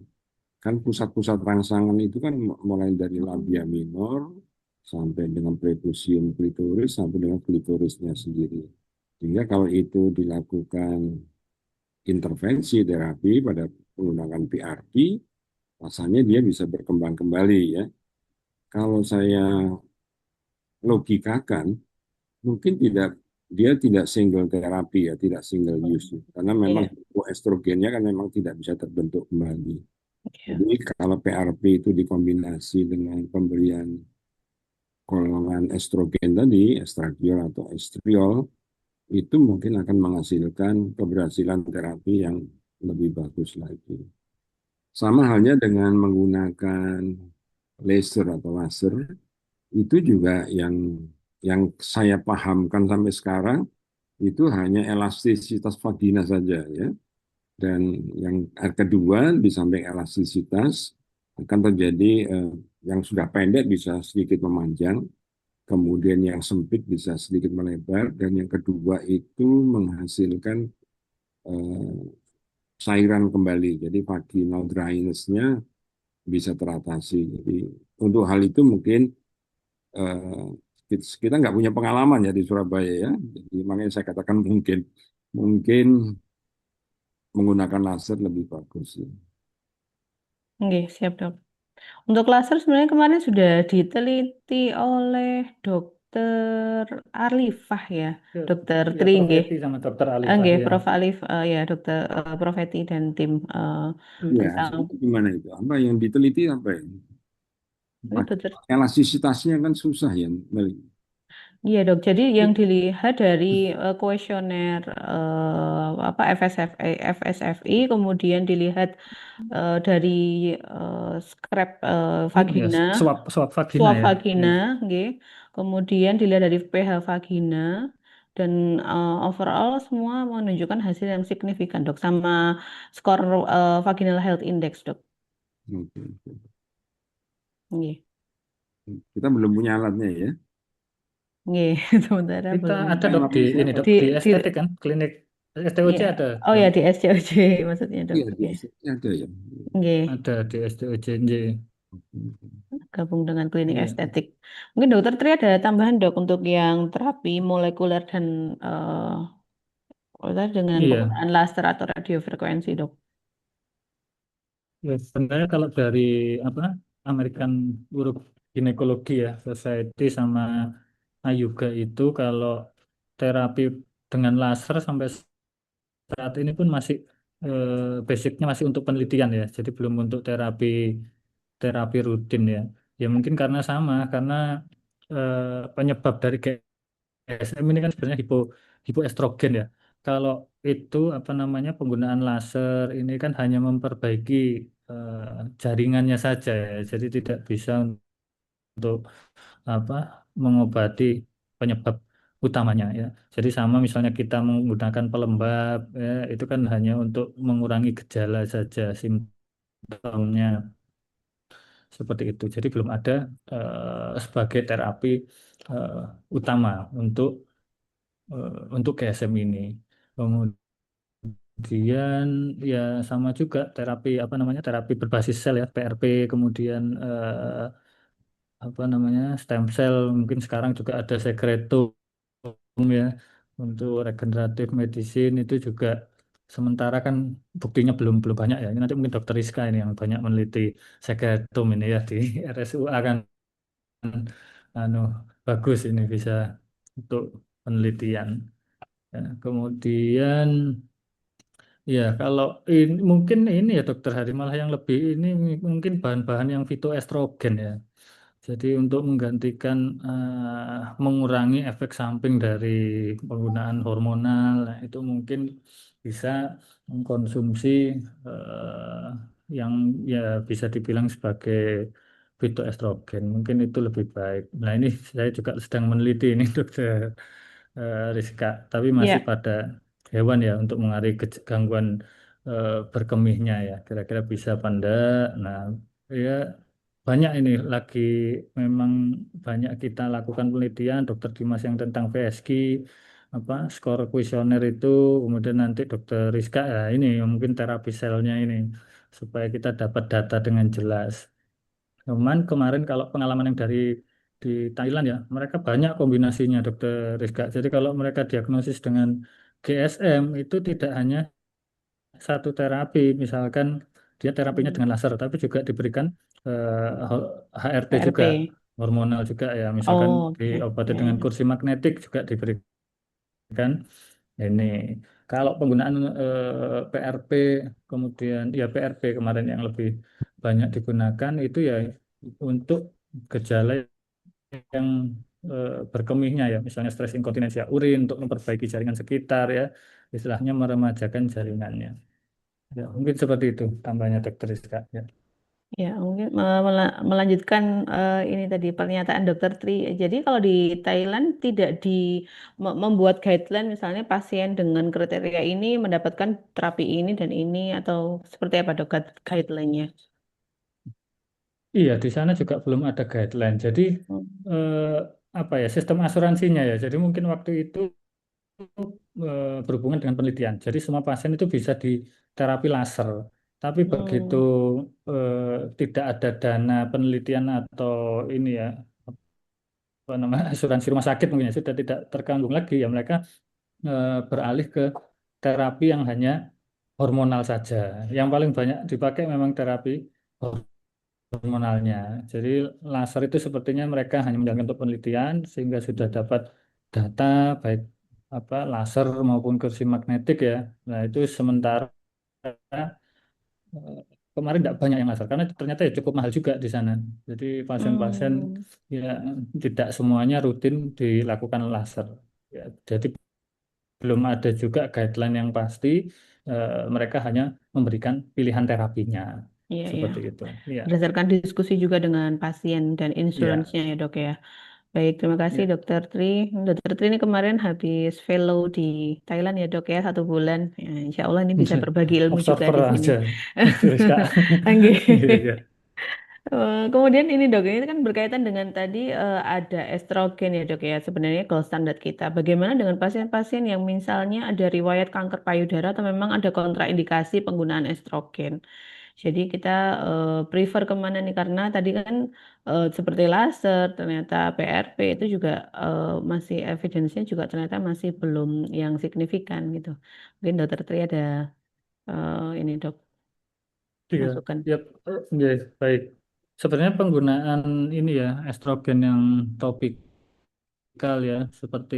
kan pusat-pusat rangsangan itu kan mulai dari labia minor sampai dengan prepusium klitoris sampai dengan klitorisnya sendiri. Sehingga kalau itu dilakukan intervensi terapi pada menggunakan PRP, rasanya dia bisa berkembang kembali ya. Kalau saya logikakan, mungkin dia tidak single terapi ya, tidak single use. Karena memang Iya. estrogennya kan memang tidak bisa terbentuk kembali. Iya. Jadi kalau PRP itu dikombinasi dengan pemberian golongan estrogen tadi, estradiol atau estriol, itu mungkin akan menghasilkan keberhasilan terapi yang lebih bagus lagi. Sama halnya dengan menggunakan laser atau laser, itu juga yang saya pahamkan sampai sekarang itu hanya elastisitas vagina saja ya. Dan yang kedua di samping elastisitas akan terjadi yang sudah pendek bisa sedikit memanjang, kemudian yang sempit bisa sedikit melebar, dan yang kedua itu menghasilkan eh, cairan kembali. Jadi vaginal dryness-nya bisa teratasi. Jadi untuk hal itu mungkin eh, kita nggak punya pengalaman ya di Surabaya ya. Jadi makanya saya katakan mungkin mungkin menggunakan laser lebih bagus. Ya. Oke, siap dok. Untuk laser sebenarnya kemarin sudah diteliti oleh dokter Arifah ya, Ya, dokter ya Tri Prof nggih. Yeti sama Dokter Alifah Nggih, ya. Prof Alif ya dokter Prof Eti dan tim Ya, tentang itu gimana itu? Apa yang diteliti apa ya? dokter. Elastisitasnya kan susah ya. Meli. Iya dok, jadi yang dilihat dari kuesioner apa FSFI, kemudian dilihat dari scrap Ya, vagina, swab swab vagina swab ya. vagina, Ya. nggih. Kemudian dilihat dari pH vagina dan overall semua menunjukkan hasil yang signifikan dok, sama skor vaginal health index dok. Oke, oke. Nggih, Kita belum punya alatnya ya. nggih. Sementara Kita belum ada Apa dok di alatnya ini siapa? dok di di di estetik kan klinik ya, STOJ ada oh ya dok. di SCOJ maksudnya dok. Iya, di Nggih. asetnya ada ya. Nggih. Ada di STOJ. Nggih. Gabung dengan klinik Iya. estetik. Mungkin dokter Tri ada tambahan dok untuk yang terapi molekuler dan dengan Iya. penggunaan laser atau radiofrekuensi dok. Ya, sebenarnya kalau dari apa American Urogynecology ya Society sama Ayuga itu kalau terapi dengan laser sampai saat ini pun masih basicnya masih untuk penelitian ya. Jadi belum untuk terapi terapi rutin ya. Ya mungkin karena sama karena eh, penyebab dari GSM ini kan sebenarnya hipoestrogen ya. Kalau itu apa namanya penggunaan laser ini kan hanya memperbaiki eh, jaringannya saja ya. Jadi tidak bisa untuk apa mengobati penyebab utamanya ya. Jadi sama misalnya kita menggunakan pelembab ya, itu kan hanya untuk mengurangi gejala saja simptomnya seperti itu. Jadi belum ada sebagai terapi eh, utama untuk GSM ini. Kemudian ya sama juga terapi apa namanya terapi berbasis sel ya PRP kemudian apa namanya stem cell mungkin sekarang juga ada sekretum ya untuk regeneratif medicine itu juga sementara kan buktinya belum belum banyak ya. Ini nanti mungkin dokter Rizka ini yang banyak meneliti sekretum ini ya di RSUA kan anu bagus ini bisa untuk penelitian. Ya, kemudian ya, kalau ini mungkin ini ya dokter Hari malah yang lebih ini mungkin bahan-bahan yang fitoestrogen ya. Jadi untuk menggantikan mengurangi efek samping dari penggunaan hormonal, nah, itu mungkin bisa mengkonsumsi eh, yang ya bisa dibilang sebagai fitoestrogen. Mungkin itu lebih baik. Nah ini saya juga sedang meneliti ini dokter Rizka, tapi masih Ya, pada hewan ya untuk mengaruhi gangguan berkemihnya ya. Kira-kira bisa apa enggak? Nah, ya banyak ini lagi memang banyak kita lakukan penelitian dokter Dimas yang tentang VSG apa skor kuesioner itu kemudian nanti dokter Rizka ya ini mungkin terapi selnya ini supaya kita dapat data dengan jelas. Cuman kemarin kalau pengalaman yang dari di Thailand ya, mereka banyak kombinasinya dokter Rizka. Jadi kalau mereka diagnosis dengan GSM itu tidak hanya satu terapi, misalkan dia terapinya dengan laser, tapi juga diberikan HRT juga, PRP. hormonal juga ya. Misalkan Oh, oke. diobati Ya, dengan ya. kursi magnetik juga diberikan ini. Kalau penggunaan PRP, kemudian ya PRP kemarin yang lebih banyak digunakan itu ya untuk gejala yang berkemihnya ya, misalnya stres inkontinensia urin untuk memperbaiki jaringan sekitar ya, istilahnya meremajakan jaringannya. Ya, mungkin seperti itu tambahnya Dokter Rizka. Ya. Ya, mungkin melanjutkan ini tadi pernyataan Dokter Tri. Jadi kalau di Thailand tidak membuat guideline misalnya pasien dengan kriteria ini mendapatkan terapi ini dan ini atau seperti apa dok guideline-nya? Iya, di sana juga belum ada guideline. Jadi Hmm. eh, apa ya sistem asuransinya ya. Jadi mungkin waktu itu berhubungan dengan penelitian. Jadi semua pasien itu bisa di terapi laser. Tapi begitu Hmm. tidak ada dana penelitian atau ini ya apa namanya asuransi rumah sakit mungkin ya, sudah tidak terkanggung lagi ya mereka beralih ke terapi yang hanya hormonal saja. Yang paling banyak dipakai memang terapi hormonalnya. Jadi laser itu sepertinya mereka hanya menjalankan untuk penelitian sehingga sudah dapat data baik apa laser maupun kursi magnetik ya. Nah itu sementara eh, kemarin tidak banyak yang laser karena ternyata ya cukup mahal juga di sana. Jadi pasien-pasien Hmm. ya tidak semuanya rutin dilakukan laser. Ya, jadi belum ada juga guideline yang pasti. Mereka hanya memberikan pilihan terapinya Iya, iya. seperti itu. Iya, Berdasarkan diskusi juga dengan pasien dan iya, insuransinya ya dok ya. Baik, terima kasih iya. Dokter Tri. Dokter Tri ini kemarin habis fellow di Thailand ya dok ya 1 bulan. Ya, insya Allah ini bisa berbagi ilmu juga Observer di sini. aja, terus Kak. Oke. Iya, iya. Kemudian ini dok, ini kan berkaitan dengan tadi ada estrogen ya dok ya, sebenarnya gold standar kita. Bagaimana dengan pasien-pasien yang misalnya ada riwayat kanker payudara atau memang ada kontraindikasi penggunaan estrogen? Jadi kita prefer kemana nih? Karena tadi kan seperti laser, ternyata PRP itu juga masih evidence-nya juga ternyata masih belum yang signifikan gitu. Mungkin dokter Tri ada ini dok, Iya, masukan. ya, iya, baik. Sebenarnya penggunaan ini ya estrogen yang topikal ya seperti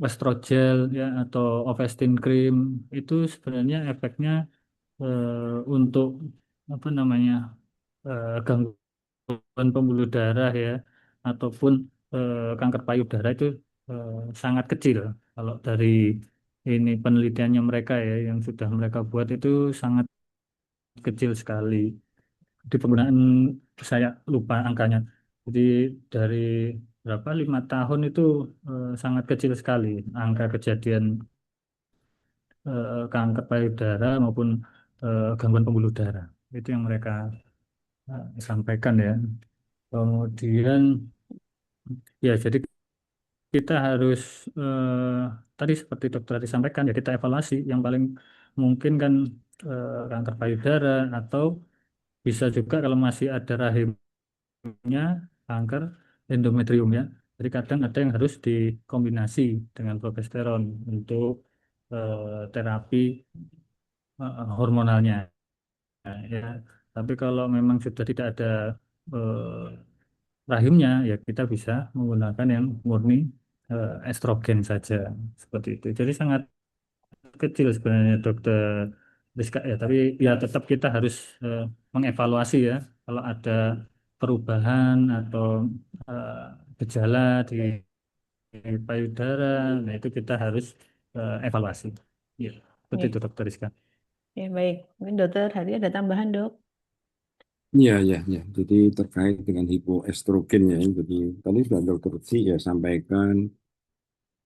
Estrogel ya atau Ovestin cream itu sebenarnya efeknya untuk apa namanya gangguan pembuluh darah ya ataupun kanker payudara itu eh, sangat kecil. Kalau dari ini penelitiannya mereka ya yang sudah mereka buat itu sangat kecil sekali. Di penggunaan saya lupa angkanya. Jadi dari berapa 5 tahun itu sangat kecil sekali angka kejadian kanker payudara maupun gangguan pembuluh darah. Itu yang mereka sampaikan ya. Kemudian ya jadi kita harus tadi seperti dokter tadi sampaikan ya kita evaluasi yang paling mungkin kan kanker payudara atau bisa juga kalau masih ada rahimnya kanker endometrium ya. Jadi kadang ada yang harus dikombinasi dengan progesteron untuk terapi hormonalnya ya. Tapi kalau memang sudah tidak ada rahimnya ya kita bisa menggunakan yang murni estrogen saja seperti itu. Jadi sangat kecil sebenarnya dokter Rizka ya, tapi ya tetap kita harus mengevaluasi ya kalau ada perubahan atau eh, gejala di payudara, nah itu kita harus evaluasi. Ya, seperti Ya, itu dokter Rizka. ya baik. Mungkin dokter Hari ada tambahan dok? Iya, iya, iya. Jadi terkait dengan hipoestrogen ya. Jadi tadi sudah dokter Si ya sampaikan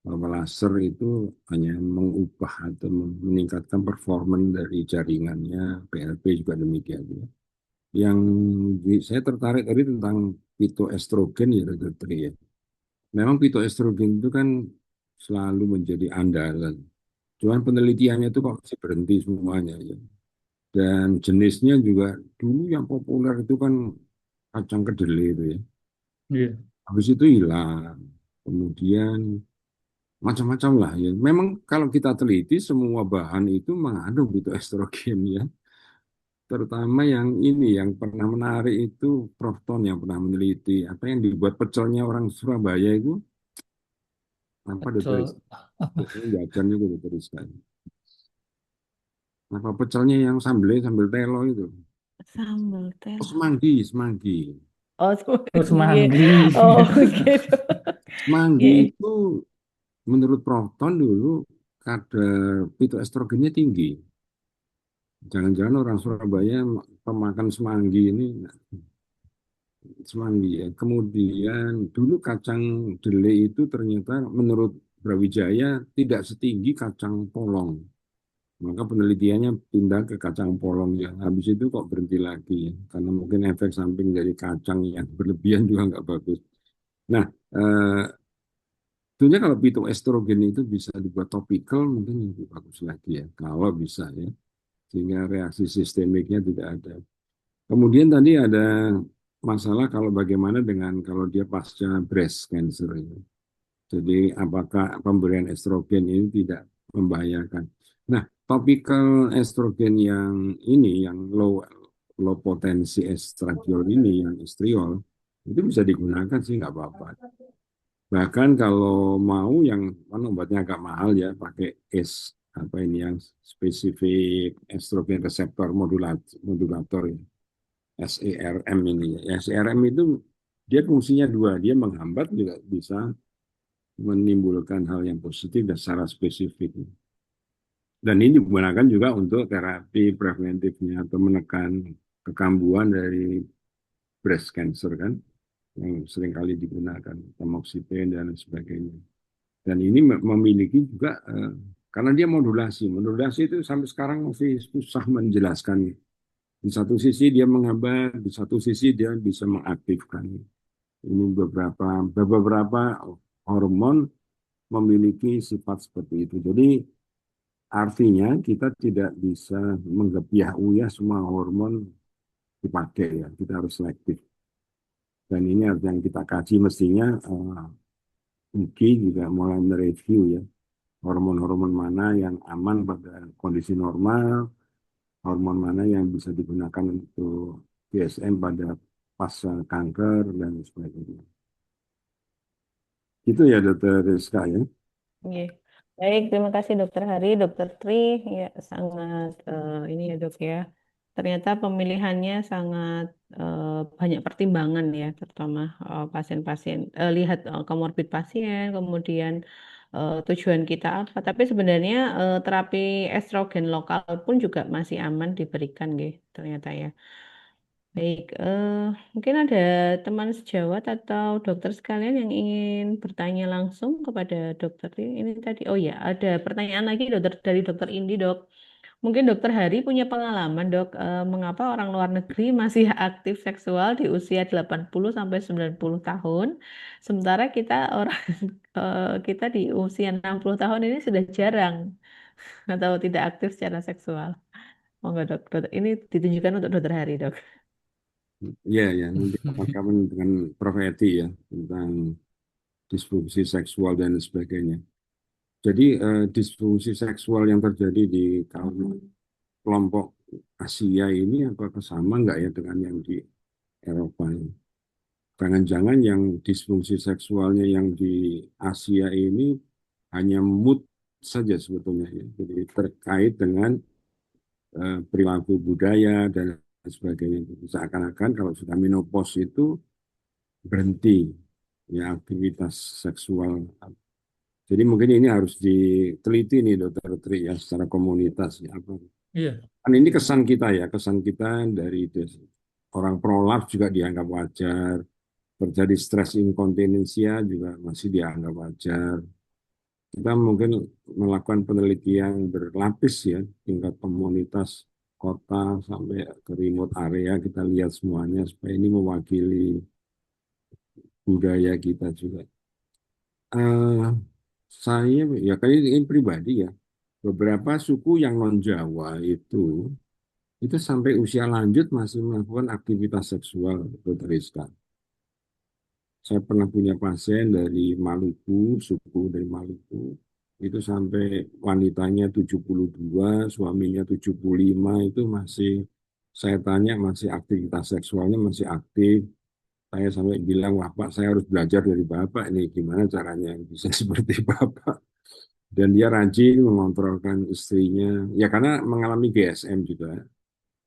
bahwa laser itu hanya mengubah atau meningkatkan performa dari jaringannya, PLP juga demikian ya. Yang saya tertarik tadi tentang pitoestrogen ya dokter Tri ya. Memang pitoestrogen itu kan selalu menjadi andalan. Cuman penelitiannya itu kok masih berhenti semuanya ya. Dan jenisnya juga dulu yang populer itu kan kacang kedelai itu ya. Iya, Habis itu hilang. Kemudian macam-macam lah ya. Memang kalau kita teliti semua bahan itu mengandung itu estrogen ya. Terutama yang ini yang pernah menarik itu Prof. Ton yang pernah meneliti apa yang dibuat pecelnya orang Surabaya itu apa dokter betul. biasanya jajan itu dokter sekali. Apa pecelnya yang sambelnya sambel telo itu. Sambal Oh, tela. semanggi, semanggi. Oh, Oh, semanggi. semanggi. Oh, gitu. Semanggi Ya, itu menurut Prof. Ton dulu kadar fitoestrogennya tinggi. Jangan-jangan orang Surabaya pemakan semanggi ini semanggi ya. Kemudian dulu kacang dele itu ternyata menurut Brawijaya tidak setinggi kacang polong. Maka penelitiannya pindah ke kacang polong ya. Habis itu kok berhenti lagi ya. Karena mungkin efek samping dari kacang yang berlebihan juga nggak bagus. Nah, eh, tentunya kalau phytoestrogen itu bisa dibuat topikal mungkin lebih bagus lagi ya. Kalau bisa ya. Sehingga reaksi sistemiknya tidak ada. Kemudian tadi ada masalah kalau bagaimana dengan kalau dia pasca breast cancer itu. Jadi apakah pemberian estrogen ini tidak membahayakan? Nah, topikal estrogen yang ini, yang low potensi estradiol ini, yang estriol, itu bisa digunakan sih nggak apa-apa. Bahkan kalau mau yang kan obatnya agak mahal ya, pakai apa ini yang spesifik estrogen reseptor modulator ya, SERM ini ya. SERM itu dia fungsinya dua, dia menghambat juga bisa menimbulkan hal yang positif dan secara spesifik. Dan ini digunakan juga untuk terapi preventifnya atau menekan kekambuhan dari breast cancer kan, yang seringkali digunakan, tamoxifen dan sebagainya. Dan ini memiliki juga, karena dia modulasi. Modulasi itu sampai sekarang masih susah menjelaskan. Di satu sisi dia menghambat, di satu sisi dia bisa mengaktifkan. Ini beberapa hormon memiliki sifat seperti itu. Jadi artinya kita tidak bisa menggebiah-uyah semua hormon dipakai ya. Kita harus selektif. Dan ini yang kita kaji mestinya UGI juga mulai mereview ya hormon-hormon mana yang aman pada kondisi normal, hormon mana yang bisa digunakan untuk DSM pada pasca kanker dan sebagainya. Itu ya Dokter Rizka ya. Oke. Baik, terima kasih Dokter Hari, Dokter Tri. Ya, sangat ini ya dok ya. Ternyata pemilihannya sangat banyak pertimbangan ya, terutama pasien-pasien. Lihat komorbid pasien, kemudian tujuan kita apa. Tapi sebenarnya terapi estrogen lokal pun juga masih aman diberikan, gitu, ternyata ya. Baik, mungkin ada teman sejawat atau dokter sekalian yang ingin bertanya langsung kepada dokter ini tadi. Oh ya, ada pertanyaan lagi dokter dari dokter Indi, dok. Mungkin dokter Hari punya pengalaman, dok, mengapa orang luar negeri masih aktif seksual di usia 80 sampai 90 tahun, sementara kita orang kita di usia 60 tahun ini sudah jarang atau tidak aktif secara seksual. Monggo, dok. Ini ditunjukkan untuk dokter Hari, dok. Iya, ya, nanti kapan-kapan dengan Prof. Eti ya tentang disfungsi seksual dan sebagainya. Jadi disfungsi seksual yang terjadi di kaum kelompok Asia ini apakah sama nggak ya dengan yang di Eropa ini? Jangan-jangan yang disfungsi seksualnya yang di Asia ini hanya mood saja sebetulnya ya. Jadi terkait dengan perilaku budaya dan sebagainya. Seakan-akan kalau sudah menopause itu berhenti ya aktivitas seksual. Jadi mungkin ini harus diteliti nih Dokter Tri ya secara komunitas ya apa. Iya, Kan ini kesan kita ya, kesan kita dari orang prolap juga dianggap wajar, terjadi stres inkontinensia juga masih dianggap wajar. Kita mungkin melakukan penelitian berlapis ya, tingkat komunitas kota sampai ke remote area kita lihat semuanya supaya ini mewakili budaya kita juga. Eh, saya ya kayak ini pribadi ya, beberapa suku yang non Jawa itu sampai usia lanjut masih melakukan aktivitas seksual, Dokter Rizka. Saya pernah punya pasien dari Maluku, suku dari Maluku, itu sampai wanitanya 72, suaminya 75 itu masih, saya tanya masih aktivitas seksualnya masih aktif. Saya sampai bilang, wah Pak, saya harus belajar dari Bapak ini, gimana caranya bisa seperti Bapak. Dan dia rajin mengontrolkan istrinya, ya karena mengalami GSM juga.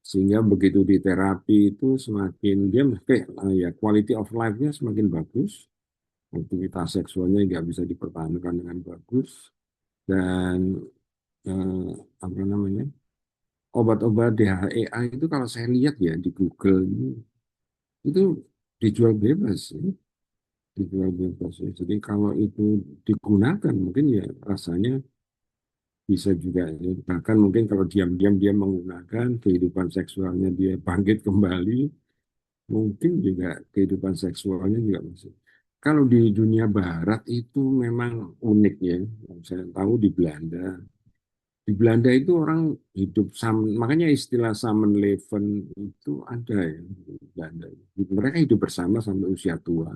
Sehingga begitu di terapi itu semakin dia ya quality of life-nya semakin bagus, aktivitas seksualnya nggak bisa dipertahankan dengan bagus, dan eh, apa namanya, obat-obat DHEA itu kalau saya lihat ya di Google ini, itu dijual bebas ya. Dijual bebas ya. Jadi kalau itu digunakan mungkin ya rasanya bisa juga ya. Bahkan mungkin kalau diam-diam dia menggunakan, kehidupan seksualnya dia bangkit kembali, mungkin juga kehidupan seksualnya juga masih. Kalau di dunia barat itu memang unik ya. Yang saya tahu di Belanda. Di Belanda itu orang hidup sama, makanya istilah Samenleven itu ada ya di Belanda. Mereka hidup bersama sampai usia tua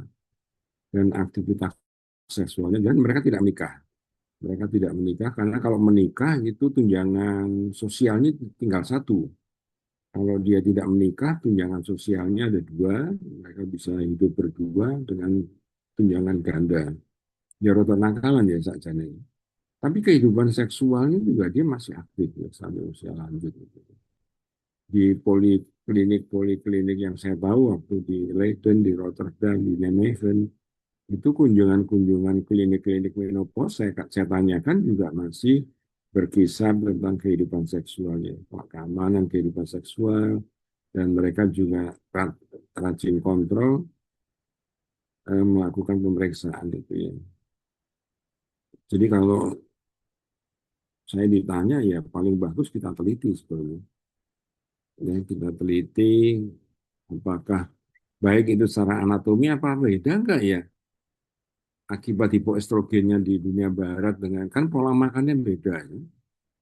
dan aktivitas seksualnya, dan mereka tidak menikah. Mereka tidak menikah karena kalau menikah itu tunjangan sosialnya tinggal satu. Kalau dia tidak menikah, tunjangan sosialnya ada dua. Mereka bisa hidup berdua dengan tunjangan ganda. Ya rada nakalan ya saja nih. Tapi kehidupan seksualnya juga dia masih aktif ya sampai usia lanjut. Di poliklinik yang saya tahu waktu di Leiden, di Rotterdam, di Nijmegen, itu kunjungan-kunjungan klinik-klinik menopause saya tanyakan juga masih berkisar tentang kehidupan seksualnya, keamanan kehidupan seksual, dan mereka juga rajin kontrol, melakukan pemeriksaan itu ya. Jadi kalau saya ditanya ya paling bagus kita teliti sebetulnya. Ya, kita teliti apakah baik itu secara anatomi apa beda enggak ya akibat hipoestrogennya di dunia barat dengan kan pola makannya beda ya.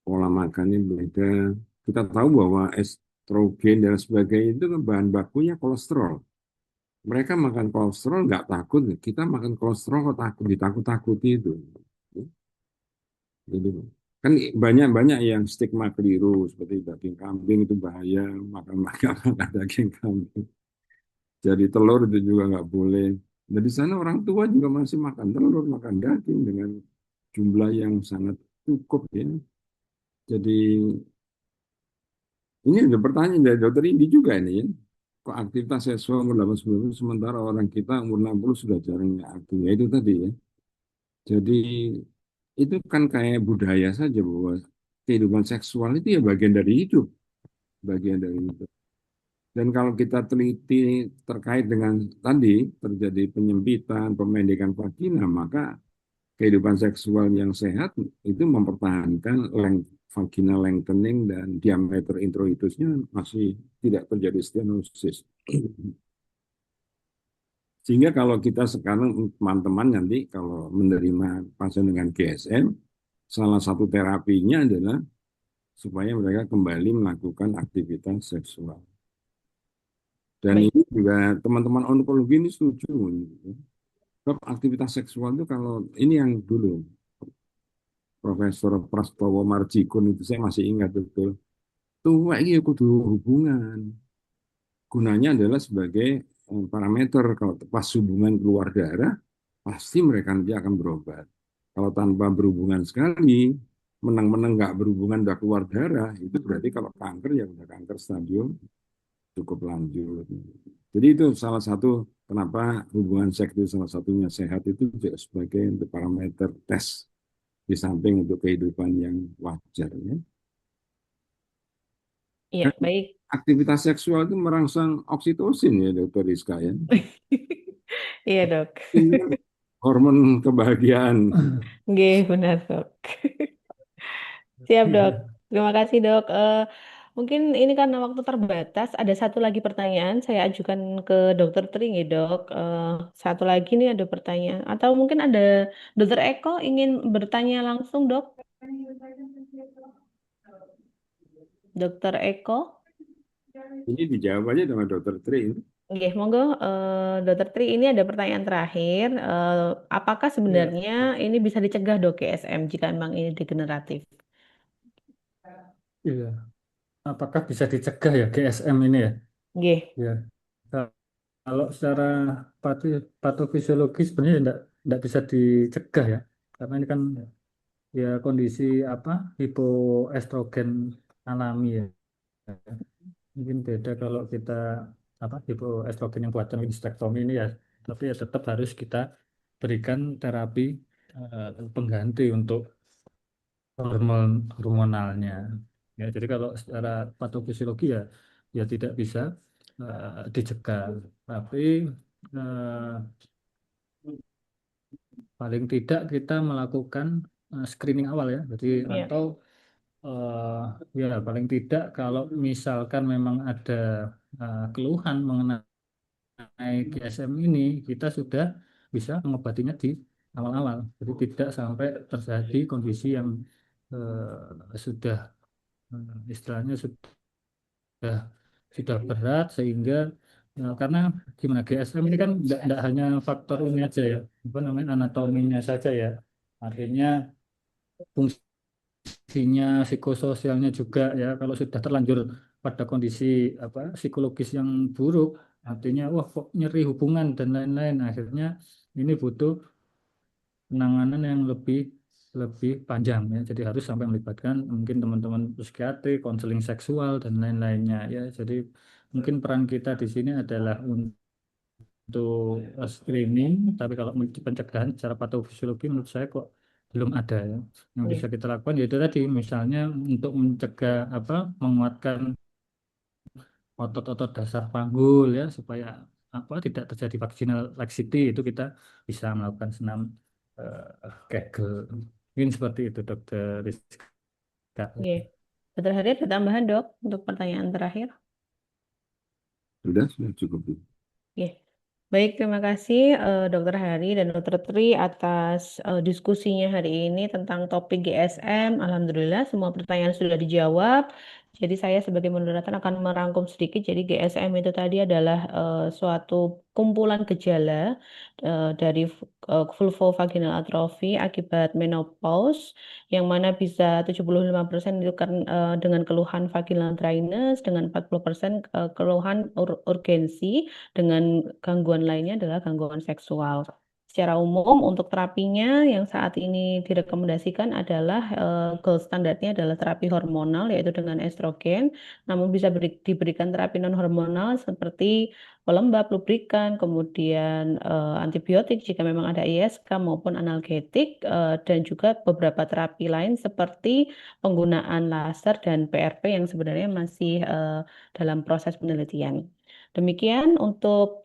Pola makannya beda. Kita tahu bahwa estrogen dan sebagainya itu kan bahan bakunya kolesterol. Mereka makan kolesterol nggak takut, kita makan kolesterol kok takut, ditakut-takuti itu. Jadi kan banyak-banyak yang stigma keliru seperti daging kambing itu bahaya, makan daging kambing. Jadi telur itu juga nggak boleh. Dan di sana orang tua juga masih makan telur, makan daging dengan jumlah yang sangat cukup ya. Jadi ini ada pertanyaan dari dokter Indi juga ini ya. Kok aktivitas seksual umur 89 sementara orang kita umur 60 sudah jarang aktif. Ya itu tadi ya. Jadi itu kan kayak budaya saja bahwa kehidupan seksual itu ya bagian dari hidup. Bagian dari hidup. Dan kalau kita teliti terkait dengan tadi terjadi penyempitan, pemendekan vagina, maka kehidupan seksual yang sehat itu mempertahankan vaginal lengthening dan diameter introitusnya masih tidak terjadi stenosis. Sehingga kalau kita sekarang teman-teman nanti kalau menerima pasien dengan GSM, salah satu terapinya adalah supaya mereka kembali melakukan aktivitas seksual. Dan Baik. ini juga teman-teman onkologi ini setuju. Sebab aktivitas seksual itu kalau ini yang dulu Profesor Prastowo Marjikun itu saya masih ingat betul. Tuh, ini kudu hubungan. Gunanya adalah sebagai parameter kalau pas hubungan keluar darah, pasti mereka nanti akan berobat. Kalau tanpa berhubungan sekali, menang-menang nggak berhubungan udah keluar darah, itu berarti kalau kanker ya udah kanker stadium cukup lanjut. Jadi itu salah satu kenapa hubungan seks itu salah satunya sehat itu juga sebagai untuk parameter tes di samping untuk kehidupan yang wajar ya. Iya, Kan baik. aktivitas seksual itu merangsang oksitosin ya Dokter Rizka ya. Iya, Dok. Ini kan hormon kebahagiaan. Oke, benar, Dok. Siap, Dok. Terima kasih, Dok. Mungkin ini karena waktu terbatas, ada satu lagi pertanyaan saya ajukan ke Dokter Tri, ya, Dok. Satu lagi nih ada pertanyaan. Atau mungkin ada Dokter Eko ingin bertanya langsung, Dok. Dokter Eko. Ini dijawab aja sama Dokter Tri. Oke, monggo, Dokter Tri, ini ada pertanyaan terakhir. Apakah Ya, sebenarnya ini bisa dicegah, Dok, GSM jika memang ini degeneratif? iya. Apakah bisa dicegah ya GSM ini ya? Oke. Ya. Kalau secara patofisiologi sebenarnya tidak bisa dicegah ya, karena ini kan ya kondisi apa hipoestrogen alami ya. Mungkin beda kalau kita apa hipoestrogen yang buatan histerektomi ini ya, tapi ya tetap harus kita berikan terapi pengganti untuk hormonalnya. Ya, jadi kalau secara patofisiologi ya tidak bisa dicegah, tapi eh, paling tidak kita melakukan screening awal ya. Jadi Ya, atau ya paling tidak kalau misalkan memang ada keluhan mengenai GSM ini, kita sudah bisa mengobatinya di awal-awal. Jadi tidak sampai terjadi kondisi yang sudah istilahnya sudah berat sehingga karena gimana GSM ini kan tidak hanya faktor ini aja ya, apa namanya anatominya saja ya. Artinya fungsinya psikososialnya juga ya. Kalau sudah terlanjur pada kondisi apa psikologis yang buruk, artinya wah kok nyeri hubungan dan lain-lain. Akhirnya ini butuh penanganan yang lebih lebih panjang ya. Jadi harus sampai melibatkan mungkin teman-teman psikiatri, konseling seksual dan lain-lainnya ya. Jadi mungkin peran kita di sini adalah untuk screening, tapi kalau pencegahan secara patofisiologi menurut saya kok belum ada ya. Yang ya, bisa kita lakukan yaitu tadi misalnya untuk mencegah apa menguatkan otot-otot dasar panggul ya supaya apa tidak terjadi vaginal laxity itu kita bisa melakukan senam Kegel. Mungkin seperti itu Dokter Rizka. ya. Dokter Hari ada tambahan dok untuk pertanyaan terakhir? Sudah cukup. Ya. Baik, terima kasih Dokter Hari dan Dokter Tri atas diskusinya hari ini tentang topik GSM. Alhamdulillah semua pertanyaan sudah dijawab. Jadi saya sebagai moderator akan merangkum sedikit. Jadi GSM itu tadi adalah suatu kumpulan gejala dari vulvovaginal atrophy akibat menopause yang mana bisa 75% itu kan dengan keluhan vaginal dryness, dengan 40% keluhan urgensi, dengan gangguan lainnya adalah gangguan seksual. Secara umum untuk terapinya yang saat ini direkomendasikan adalah gold standarnya adalah terapi hormonal yaitu dengan estrogen, namun bisa diberikan terapi non hormonal seperti pelembab, lubrikan, kemudian antibiotik jika memang ada ISK maupun analgetik dan juga beberapa terapi lain seperti penggunaan laser dan PRP yang sebenarnya masih dalam proses penelitian. Demikian untuk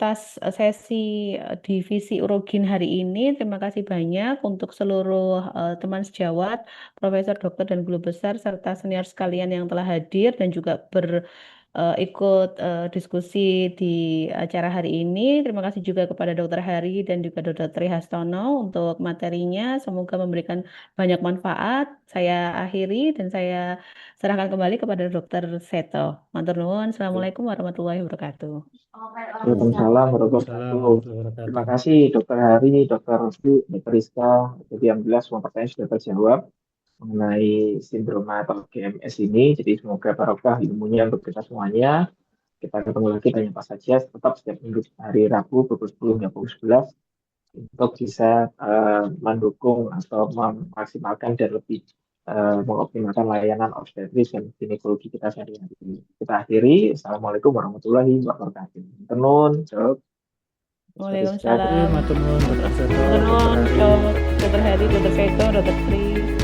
sesi divisi urogin hari ini. Terima kasih banyak untuk seluruh teman sejawat, profesor, dokter, dan guru besar, serta senior sekalian yang telah hadir dan juga ikut diskusi di acara hari ini. Terima kasih juga kepada Dokter Hari dan juga Dokter Tri Hastono untuk materinya. Semoga memberikan banyak manfaat. Saya akhiri dan saya serahkan kembali kepada Dokter Seto. Matur nuwun. Assalamualaikum warahmatullahi wabarakatuh. Waalaikumsalam warahmatullahi Salam wabarakatuh. warahmatullahi Terima wabarakatuh. kasih Dokter Hari, Dokter Rusdi, Dokter Rizka. Jadi alhamdulillah semua pertanyaan sudah terjawab mengenai sindroma atau GMS ini. Jadi semoga barokah ilmunya untuk kita semuanya. Kita ketemu lagi tanya apa saja. Tetap setiap minggu hari Rabu pukul 10 hingga pukul 11 untuk bisa mendukung atau memaksimalkan dan lebih mengoptimalkan layanan obstetris dan ginekologi kita sehari-hari. Kita akhiri. Assalamualaikum warahmatullahi wabarakatuh. Tenun, Dok. Waalaikumsalam. Matur nuwun Dokter Seto, Matur Dokter nuwun, Hari. Dokter Hari, Dokter Seto, Dokter Tri.